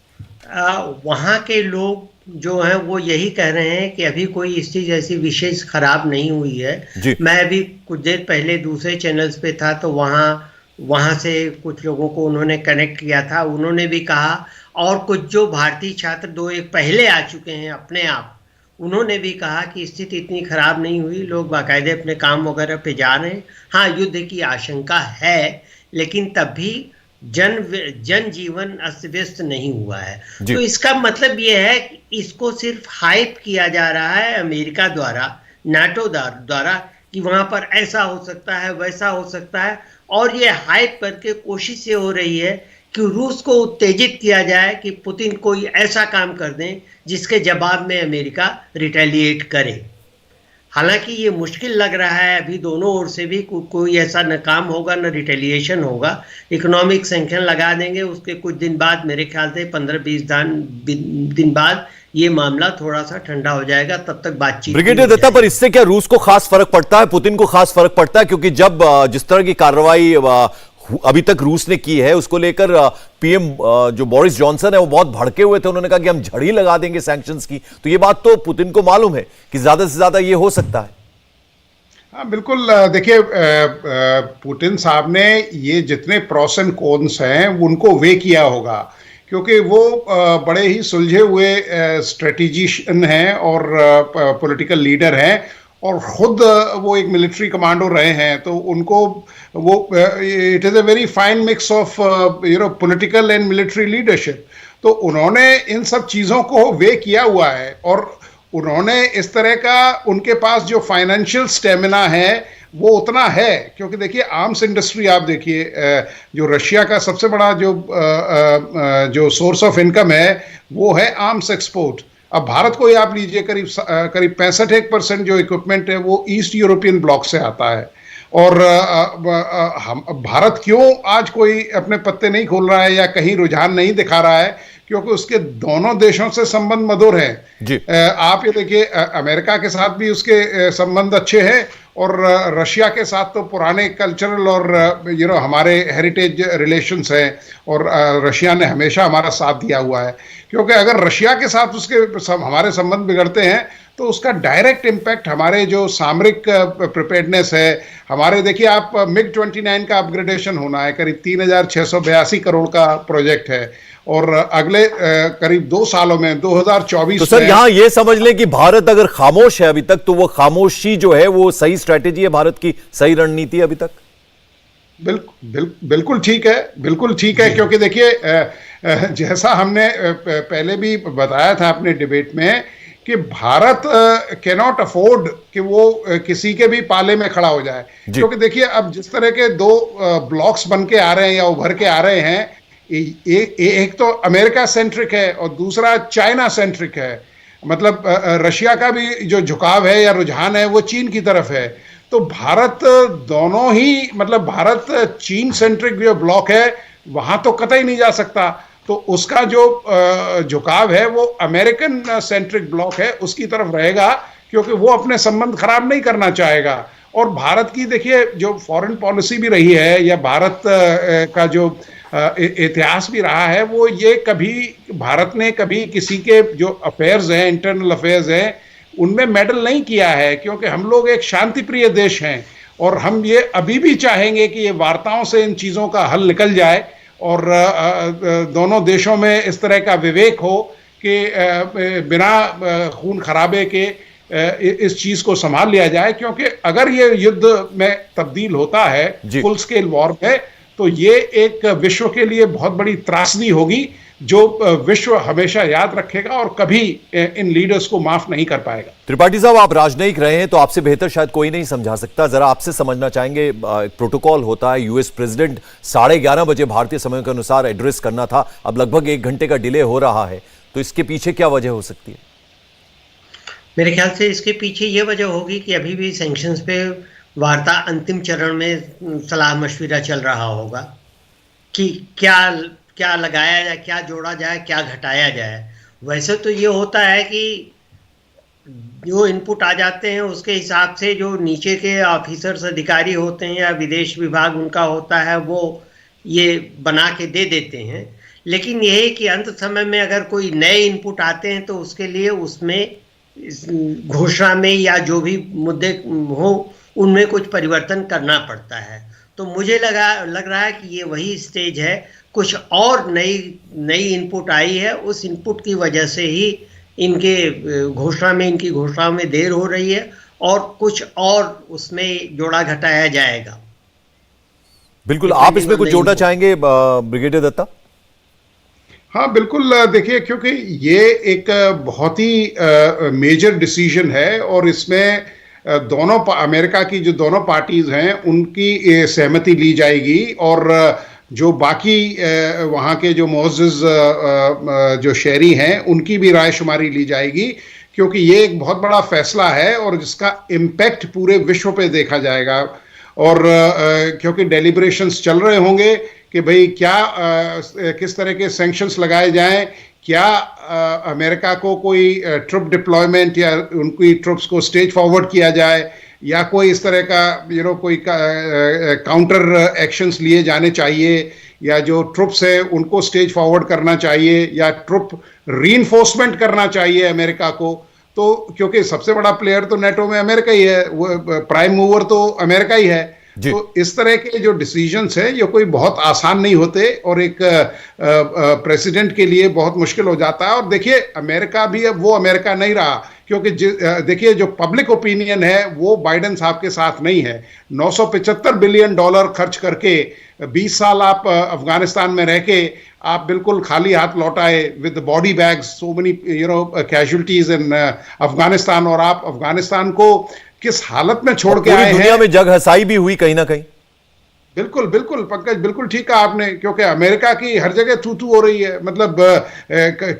वहाँ के लोग जो हैं वो यही कह रहे हैं कि अभी कोई स्थिति जैसी विशेष खराब नहीं हुई है। मैं अभी कुछ देर पहले दूसरे चैनल्स पे था, तो वहाँ से कुछ लोगों को उन्होंने कनेक्ट किया था। उन्होंने भी कहा, और कुछ जो भारतीय छात्र 2-1 पहले आ चुके हैं अपने आप, उन्होंने भी कहा कि स्थिति इतनी खराब नहीं हुई, लोग बाकायदे अपने काम वगैरह पे जा रहे हैं। हाँ, युद्ध की आशंका है, लेकिन तब भी जनजीवन अस्त व्यस्त नहीं हुआ है। तो इसका मतलब ये है कि इसको सिर्फ हाइप किया जा रहा है अमेरिका द्वारा, नाटो द्वारा, कि वहां पर ऐसा हो सकता है, वैसा हो सकता है, और ये हाइप करके कोशिश ये हो रही है कि रूस को उत्तेजित किया जाए कि पुतिन कोई ऐसा काम कर दें जिसके जवाब में अमेरिका रिटेलिएट करे। हालांकि ये मुश्किल लग रहा है, अभी दोनों ओर से भी कोई ऐसा न काम होगा न रिटेलिएशन होगा। इकोनॉमिक सैंक्शन लगा देंगे, उसके कुछ दिन बाद, मेरे ख्याल से 15-20 दिन बाद ये मामला थोड़ा सा ठंडा हो जाएगा, तब तक बातचीत। ब्रिगेडियर दत्ता, पर इससे क्या रूस को खास फर्क पड़ता है, पुतिन को खास फर्क पड़ता है? क्योंकि जब जिस तरह की कार्रवाई अभी तक रूस ने की है, उसको लेकर पीएम जो बोरिस जॉनसन है वो बहुत भड़के हुए थे। उन्होंने कहा कि हम झड़ी लगा देंगे सैंक्शंस की। तो ये बात तो पुतिन को मालूम है कि ज्यादा से ज्यादा ये हो सकता है। हाँ बिल्कुल, देखिए पुतिन साहब ने ये जितने प्रॉस एंड कॉन्स हैं उनको वे किया होगा, क्योंकि वो बड़े ही सुलझे हुए स्ट्रेटेजिशियन हैं और पॉलिटिकल लीडर हैं, और खुद वो एक मिलिट्री कमांडो रहे हैं। तो उनको वो it is a very fine mix of political and military leadership. तो उन्होंने इन सब चीज़ों को वे किया हुआ है, और उन्होंने इस तरह का, उनके पास जो फाइनेंशियल स्टेमिना है वो उतना है। क्योंकि देखिए आर्म्स इंडस्ट्री आप देखिए, जो रशिया का सबसे बड़ा जो सोर्स ऑफ इनकम है वो है आर्म्स एक्सपोर्ट। अब भारत को ही आप लीजिए, करीब 65% जो इक्विपमेंट है वो ईस्ट यूरोपियन ब्लॉक से आता है। और भारत क्यों आज कोई अपने पत्ते नहीं खोल रहा है या कहीं रुझान नहीं दिखा रहा है? क्योंकि उसके दोनों देशों से संबंध मधुर हैं। आप ये देखिए, अमेरिका के साथ भी उसके संबंध अच्छे हैं, और रशिया के साथ तो पुराने कल्चरल और हमारे हेरिटेज रिलेशंस हैं, और रशिया ने हमेशा हमारा साथ दिया हुआ है। क्योंकि अगर रशिया के साथ हमारे संबंध बिगड़ते हैं तो उसका डायरेक्ट इम्पैक्ट हमारे जो सामरिक प्रिपेयर्डनेस है, हमारे देखिए आप MiG-29 का अपग्रेडेशन होना है, करीब 3682 करोड़ का प्रोजेक्ट है, और अगले करीब 2 सालों में 2024 तो सर यहां ये समझ लें कि भारत अगर खामोश है अभी तक, तो वो खामोशी जो है वो सही स्ट्रैटेजी है, भारत की सही रणनीति है अभी तक? बिल्कुल ठीक है, बिल्कुल ठीक है। क्योंकि देखिए जैसा हमने पहले भी बताया था अपने डिबेट में कि भारत कैनॉट अफोर्ड कि वो किसी के भी पाले में खड़ा हो जाए। क्योंकि देखिए अब जिस तरह के 2 ब्लॉक्स बन के आ रहे हैं या उभर के आ रहे हैं, एक तो अमेरिका सेंट्रिक है और दूसरा चाइना सेंट्रिक है। मतलब रशिया का भी जो झुकाव है या रुझान है वो चीन की तरफ है। तो भारत दोनों ही, मतलब भारत चीन सेंट्रिक जो ब्लॉक है वहां तो कतई नहीं जा सकता। तो उसका जो झुकाव है वो अमेरिकन सेंट्रिक ब्लॉक है, उसकी तरफ रहेगा, क्योंकि वो अपने संबंध खराब नहीं करना चाहेगा। और भारत की देखिए जो फॉरेन पॉलिसी भी रही है, या भारत का जो इतिहास भी रहा है, वो ये कभी भारत ने कभी किसी के जो अफेयर्स हैं, इंटरनल अफेयर्स हैं, उनमें मेडल नहीं किया है। क्योंकि हम लोग एक शांति प्रिय देश हैं, और हम ये अभी भी चाहेंगे कि ये वार्ताओं से इन चीज़ों का हल निकल जाए, और दोनों देशों में इस तरह का विवेक हो कि बिना खून खराबे के इस चीज़ को संभाल लिया जाए। क्योंकि अगर ये युद्ध में तब्दील होता है फुल स्केल वॉर में, तो ये एक विश्व के लिए बहुत बड़ी त्रासदी होगी, जो विश्व हमेशा याद रखेगा और कभी इन लीडर्स को माफ नहीं कर पाएगा। त्रिपाठी साहब, आप राजनयिक रहे हैं तो आपसे बेहतर शायद कोई नहीं समझा सकता। जरा आपसे समझना चाहेंगे, एक प्रोटोकॉल होता है, यूएस प्रेसिडेंट 11:30 बजे भारतीय समय के अनुसार एड्रेस करना था, अब लगभग 1 घंटे का डिले हो रहा है, तो इसके पीछे क्या वजह हो सकती है? मेरे ख्याल से इसके पीछे ये वजह होगी कि अभी भी सैंक्शंस पे वार्ता अंतिम चरण में सलाह मशविरा चल रहा होगा कि क्या लगाया जाए, क्या जोड़ा जाए, क्या घटाया जाए। वैसे तो ये होता है कि जो इनपुट आ जाते हैं उसके हिसाब से जो नीचे के ऑफिसर्स अधिकारी होते हैं या विदेश विभाग उनका होता है, वो ये बना के दे देते हैं। लेकिन यही कि अंत समय में अगर कोई नए इनपुट आते हैं तो उसके लिए उसमें घोषणा में या जो भी मुद्दे हो उनमें कुछ परिवर्तन करना पड़ता है। तो मुझे लग रहा है कि ये वही स्टेज है। कुछ और नई इनपुट आई है, उस इनपुट की वजह से ही इनकी घोषणा में देर हो रही है, और कुछ और उसमें जोड़ा घटाया जाएगा। बिल्कुल, आप इसमें कुछ जोड़ना चाहेंगे ब्रिगेडियर दत्ता? हाँ बिल्कुल, देखिए क्योंकि ये एक बहुत ही मेजर डिसीजन है, और इसमें दोनों अमेरिका की जो दोनों पार्टीज हैं उनकी सहमति ली जाएगी, और जो बाकी वहाँ के जो मुअज़्ज़िज़ जो शहरी हैं उनकी भी राय शुमारी ली जाएगी। क्योंकि ये एक बहुत बड़ा फैसला है और जिसका इम्पैक्ट पूरे विश्व पे देखा जाएगा। और क्योंकि डेलिब्रेशंस चल रहे होंगे कि भाई क्या किस तरह के सैंक्शंस लगाए जाएं, क्या अमेरिका को कोई ट्रुप डिप्लॉयमेंट या उनकी ट्रुप्स को स्टेज फॉरवर्ड किया जाए, या कोई इस तरह का कोई काउंटर एक्शंस लिए जाने चाहिए, या जो ट्रुप्स है उनको स्टेज फॉरवर्ड करना चाहिए, या ट्रुप रीइंफोर्समेंट करना चाहिए अमेरिका को। तो क्योंकि सबसे बड़ा प्लेयर तो नेटो में अमेरिका ही है, वो प्राइम मूवर तो अमेरिका ही है। तो इस तरह के जो डिसीजंस हैं ये कोई बहुत आसान नहीं होते और एक प्रेसिडेंट के लिए बहुत मुश्किल हो जाता है। और देखिए अमेरिका भी अब वो अमेरिका नहीं रहा, क्योंकि देखिए जो पब्लिक ओपिनियन है वो बाइडेन साहब के साथ नहीं है। 975 बिलियन डॉलर खर्च करके 20 साल आप अफगानिस्तान में रह के आप बिल्कुल खाली हाथ लौट आए with body bags, so many casualties in Afghanistan, और आप अफगानिस्तान को किस हालत में छोड़ के आए हैं। दुनिया में जग हसाई भी हुई कहीं ना कहीं। बिल्कुल बिल्कुल पंकज, बिल्कुल ठीक कहा आपने, क्योंकि अमेरिका की हर जगह थू थू हो रही है। मतलब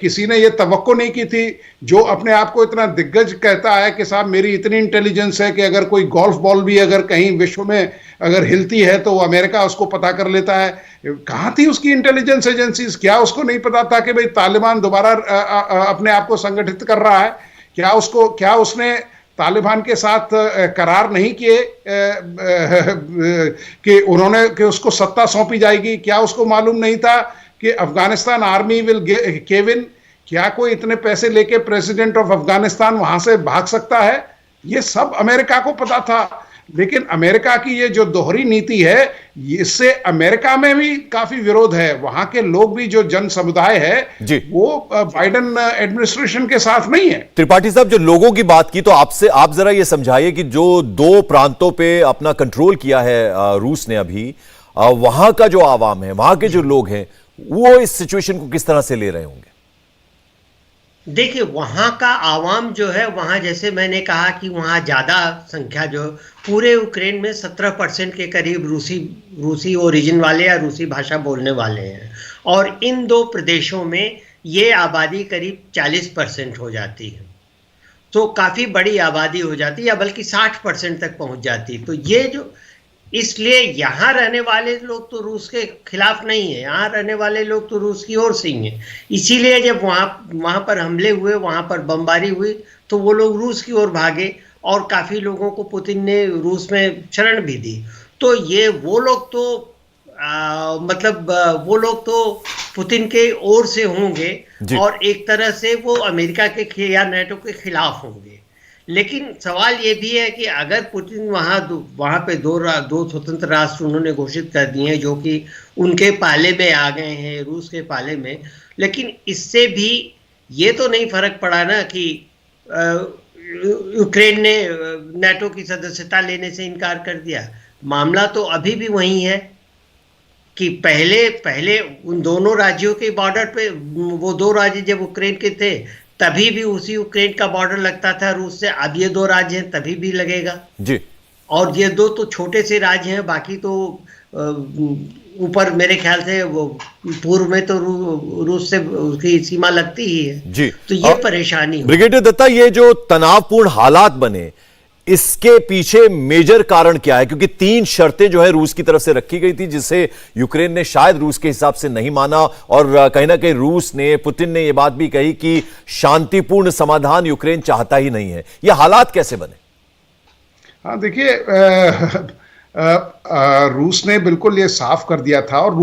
किसी ने ये तवक्को नहीं की थी, जो अपने आप को इतना दिग्गज कहता है कि साहब मेरी इतनी इंटेलिजेंस है कि अगर कोई गोल्फ बॉल भी अगर कहीं विश्व में अगर हिलती है तो अमेरिका उसको पता कर लेता है। कहाँ थी उसकी इंटेलिजेंस एजेंसीज? क्या उसको नहीं पता था कि भाई तालिबान दोबारा अपने आप को संगठित कर रहा है? क्या उसने तालिबान के साथ करार नहीं किए कि उसको सत्ता सौंपी जाएगी? क्या उसको मालूम नहीं था कि अफगानिस्तान आर्मी विल केव इन? क्या कोई इतने पैसे लेके प्रेसिडेंट ऑफ अफगानिस्तान वहां से भाग सकता है? ये सब अमेरिका को पता था। लेकिन अमेरिका की ये जो दोहरी नीति है, इससे अमेरिका में भी काफी विरोध है। वहां के लोग भी, जो जन समुदाय है वो बाइडेन एडमिनिस्ट्रेशन के साथ नहीं है। त्रिपाठी साहब, जो लोगों की बात की, तो आपसे आप जरा ये समझाइए कि जो 2 प्रांतों पे अपना कंट्रोल किया है रूस ने अभी, वहां का जो आवाम है, वहां के जो लोग हैं, वो इस सिचुएशन को किस तरह से ले रहे होंगे? देखिए वहाँ का आवाम जो है, वहाँ जैसे मैंने कहा कि वहाँ ज़्यादा संख्या जो पूरे यूक्रेन में 17% के करीब रूसी ओरिजिन वाले या रूसी भाषा बोलने वाले हैं, और इन 2 प्रदेशों में ये आबादी करीब 40% हो जाती है। तो काफ़ी बड़ी आबादी हो जाती है, या बल्कि 60% तक पहुँच जाती है। तो ये जो, इसलिए यहाँ रहने वाले लोग तो रूस के खिलाफ नहीं है, यहाँ रहने वाले लोग तो रूस की ओर से ही हैं। इसीलिए जब वहाँ पर हमले हुए, वहाँ पर बमबारी हुई, तो वो लोग रूस की ओर भागे, और काफ़ी लोगों को पुतिन ने रूस में शरण भी दी। तो ये वो लोग तो वो लोग तो पुतिन के ओर से होंगे, और एक तरह से वो अमेरिका के या नेटो के खिलाफ होंगे। लेकिन सवाल ये भी है कि अगर पुतिन वहाँ पे दो स्वतंत्र राष्ट्र उन्होंने घोषित कर दिए हैं, जो कि उनके पाले में आ गए हैं, रूस के पाले में, लेकिन इससे भी ये तो नहीं फर्क पड़ा ना कि यूक्रेन ने नेटो की सदस्यता लेने से इनकार कर दिया। मामला तो अभी भी वही है कि पहले उन दोनों राज्यों के बॉर्डर पे, वो 2 राज्य जब यूक्रेन के थे तभी भी उसी यूक्रेन का बॉर्डर लगता था रूस से। अब ये 2 राज्य हैं, तभी भी लगेगा जी। और ये 2 तो छोटे से राज्य हैं, बाकी तो ऊपर मेरे ख्याल से वो पूर्व में तो रूस से उसकी सीमा लगती ही है जी। तो ये परेशानी। ब्रिगेडियर दत्ता, ये जो तनावपूर्ण हालात बने, इसके पीछे मेजर कारण क्या है? क्योंकि 3 शर्तें जो है रूस की तरफ से रखी गई थी, जिसे यूक्रेन ने शायद रूस के हिसाब से नहीं माना, और कहीं ना कहीं रूस ने, पुतिन ने यह बात भी कही कि शांतिपूर्ण समाधान यूक्रेन चाहता ही नहीं है। ये हालात कैसे बने? हाँ देखिए, रूस ने बिल्कुल ये साफ कर दिया था, और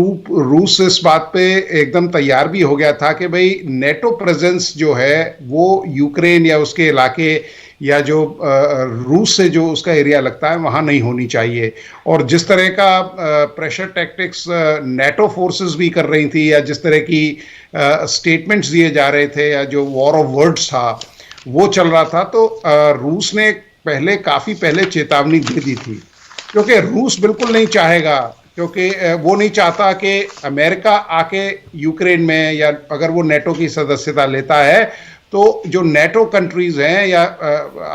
रूस इस बात पे एकदम तैयार भी हो गया था कि भाई नेटो प्रेजेंस जो है वो यूक्रेन या उसके इलाके या जो रूस से जो उसका एरिया लगता है वहाँ नहीं होनी चाहिए। और जिस तरह का प्रेशर टैक्टिक्स नेटो फोर्सेस भी कर रही थी, या जिस तरह की स्टेटमेंट्स दिए जा रहे थे, या जो वॉर ऑफ वर्ड्स था वो चल रहा था, तो रूस ने काफ़ी पहले चेतावनी दे दी थी, क्योंकि रूस बिल्कुल नहीं चाहेगा, क्योंकि वो नहीं चाहता कि अमेरिका आके यूक्रेन में, या अगर वो नेटो की सदस्यता लेता है तो जो नेटो कंट्रीज हैं, या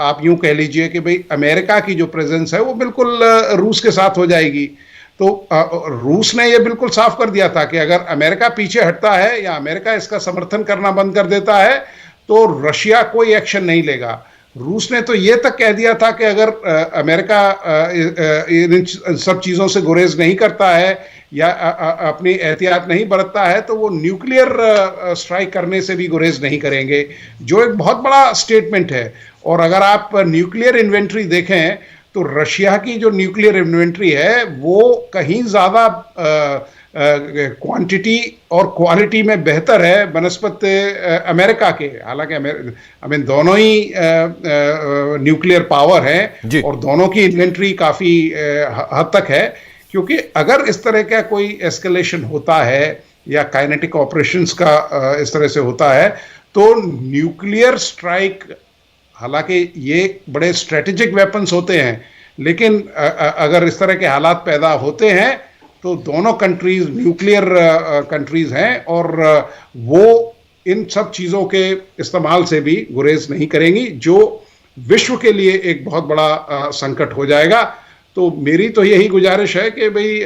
आप यूं कह लीजिए कि भाई अमेरिका की जो प्रेजेंस है वो बिल्कुल रूस के साथ हो जाएगी। तो रूस ने ये बिल्कुल साफ कर दिया था कि अगर अमेरिका पीछे हटता है या अमेरिका इसका समर्थन करना बंद कर देता है तो रशिया कोई एक्शन नहीं लेगा। रूस ने तो ये तक कह दिया था कि अगर अमेरिका इन सब चीज़ों से गुरेज नहीं करता है या अपनी एहतियात नहीं बरतता है तो वो न्यूक्लियर स्ट्राइक करने से भी गुरेज नहीं करेंगे, जो एक बहुत बड़ा स्टेटमेंट है। और अगर आप न्यूक्लियर इन्वेंट्री देखें तो रशिया की जो न्यूक्लियर इन्वेंट्री है वो कहीं ज़्यादा क्वांटिटी और क्वालिटी में बेहतर है बनस्पत अमेरिका के। हालांकि दोनों ही न्यूक्लियर पावर हैं और दोनों की इन्वेंट्री काफ़ी हद तक है, क्योंकि अगर इस तरह का कोई एस्केलेशन होता है या काइनेटिक ऑपरेशंस का इस तरह से होता है तो न्यूक्लियर स्ट्राइक, हालांकि ये बड़े स्ट्रेटेजिक वेपन्स होते हैं, लेकिन अगर इस तरह के हालात पैदा होते हैं तो दोनों कंट्रीज न्यूक्लियर कंट्रीज हैं और वो इन सब चीज़ों के इस्तेमाल से भी गुरेज नहीं करेंगी, जो विश्व के लिए एक बहुत बड़ा संकट हो जाएगा। तो मेरी तो यही गुजारिश है कि भाई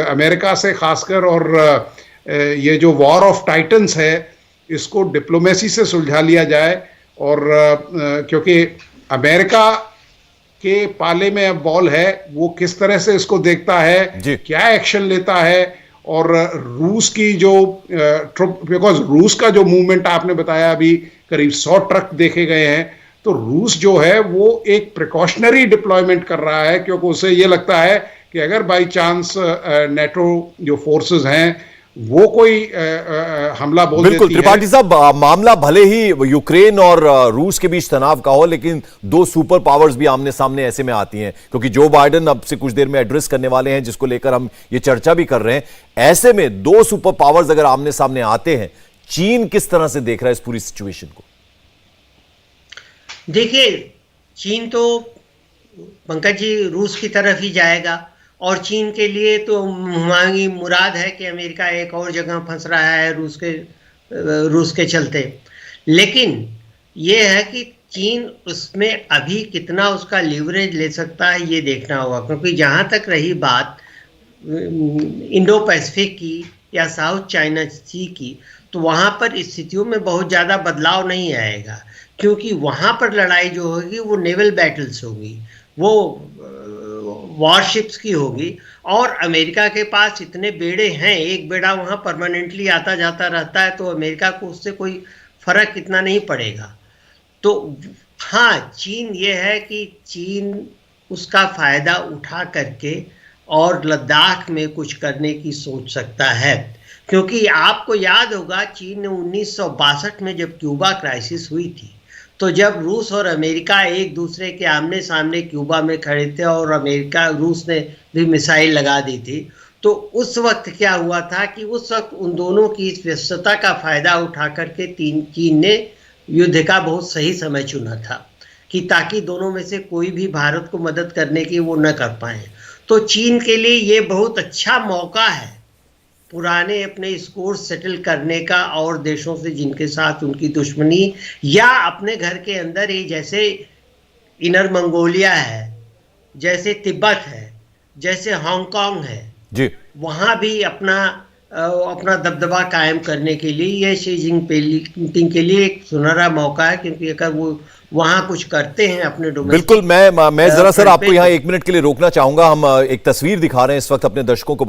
अमेरिका से खासकर और ये जो वॉर ऑफ टाइटन्स है इसको डिप्लोमेसी से सुलझा लिया जाए, और क्योंकि अमेरिका के पाले में अब बॉल है, वो किस तरह से इसको देखता है, क्या एक्शन लेता है। और रूस की जो बिकॉज रूस का जो मूवमेंट आपने बताया अभी करीब 100 ट्रक देखे गए हैं, तो रूस जो है वो एक प्रिकॉशनरी डिप्लॉयमेंट कर रहा है, क्योंकि उसे ये लगता है कि अगर बाई चांस नेटो जो फोर्सेस हैं वो कोई हमला बोल देती है। बिल्कुल त्रिपाठी साहब, मामला भले ही यूक्रेन और रूस के बीच तनाव का हो, लेकिन दो सुपर पावर्स भी आमने सामने ऐसे में आती हैं, क्योंकि जो बाइडेन अब से कुछ देर में एड्रेस करने वाले हैं, जिसको लेकर हम ये चर्चा भी कर रहे हैं। ऐसे में दो सुपर पावर्स अगर आमने सामने आते हैं, चीन किस तरह से देख रहा है इस पूरी सिचुएशन को? देखिए, चीन तो पंकज जी रूस की तरफ ही जाएगा, और चीन के लिए तो हमारी मुराद है कि अमेरिका एक और जगह फंस रहा है रूस के चलते। लेकिन ये है कि चीन उसमें अभी कितना उसका लीवरेज ले सकता है ये देखना होगा, क्योंकि जहाँ तक रही बात इंडो पैसिफिक की या साउथ चाइना सी की, तो वहाँ पर स्थितियों में बहुत ज़्यादा बदलाव नहीं आएगा, क्योंकि वहाँ पर लड़ाई जो होगी वो नेवल बैटल्स होगी, वो वॉरशिप्स की होगी। और अमेरिका के पास इतने बेड़े हैं, एक बेड़ा वहाँ परमानेंटली आता जाता रहता है, तो अमेरिका को उससे कोई फर्क इतना नहीं पड़ेगा। तो हाँ, चीन ये है कि चीन उसका फ़ायदा उठा करके और लद्दाख में कुछ करने की सोच सकता है, क्योंकि आपको याद होगा चीन ने 1962 में जब क्यूबा क्राइसिस हुई थी, तो जब रूस और अमेरिका एक दूसरे के आमने सामने क्यूबा में खड़े थे और रूस ने भी मिसाइल लगा दी थी, तो उस वक्त क्या हुआ था कि उस वक्त उन दोनों की इस व्यस्तता का फ़ायदा उठा करके चीन ने युद्ध का बहुत सही समय चुना था, कि ताकि दोनों में से कोई भी भारत को मदद करने की वो न कर पाए। तो चीन के लिए ये बहुत अच्छा मौका है पुराने अपने स्कोर सेटल करने का, और देशों से जिनके साथ उनकी दुश्मनी, या अपने घर के अंदर ही, जैसे इनर मंगोलिया है, जैसे तिब्बत है, जैसे हांगकांग है जी, वहाँ भी अपना दबदबा कायम करने के लिए ये शी जिनपिंग के लिए एक सुनहरा मौका है, क्योंकि अगर वो वहाँ कुछ करते हैं अपने डोमेस्टिक। बिल्कुल, मैं जरा सर आपको यहाँ 1 मिनट के लिए रोकना चाहूंगा। हम एक तस्वीर दिखा रहे हैं इस वक्त अपने दर्शकों को।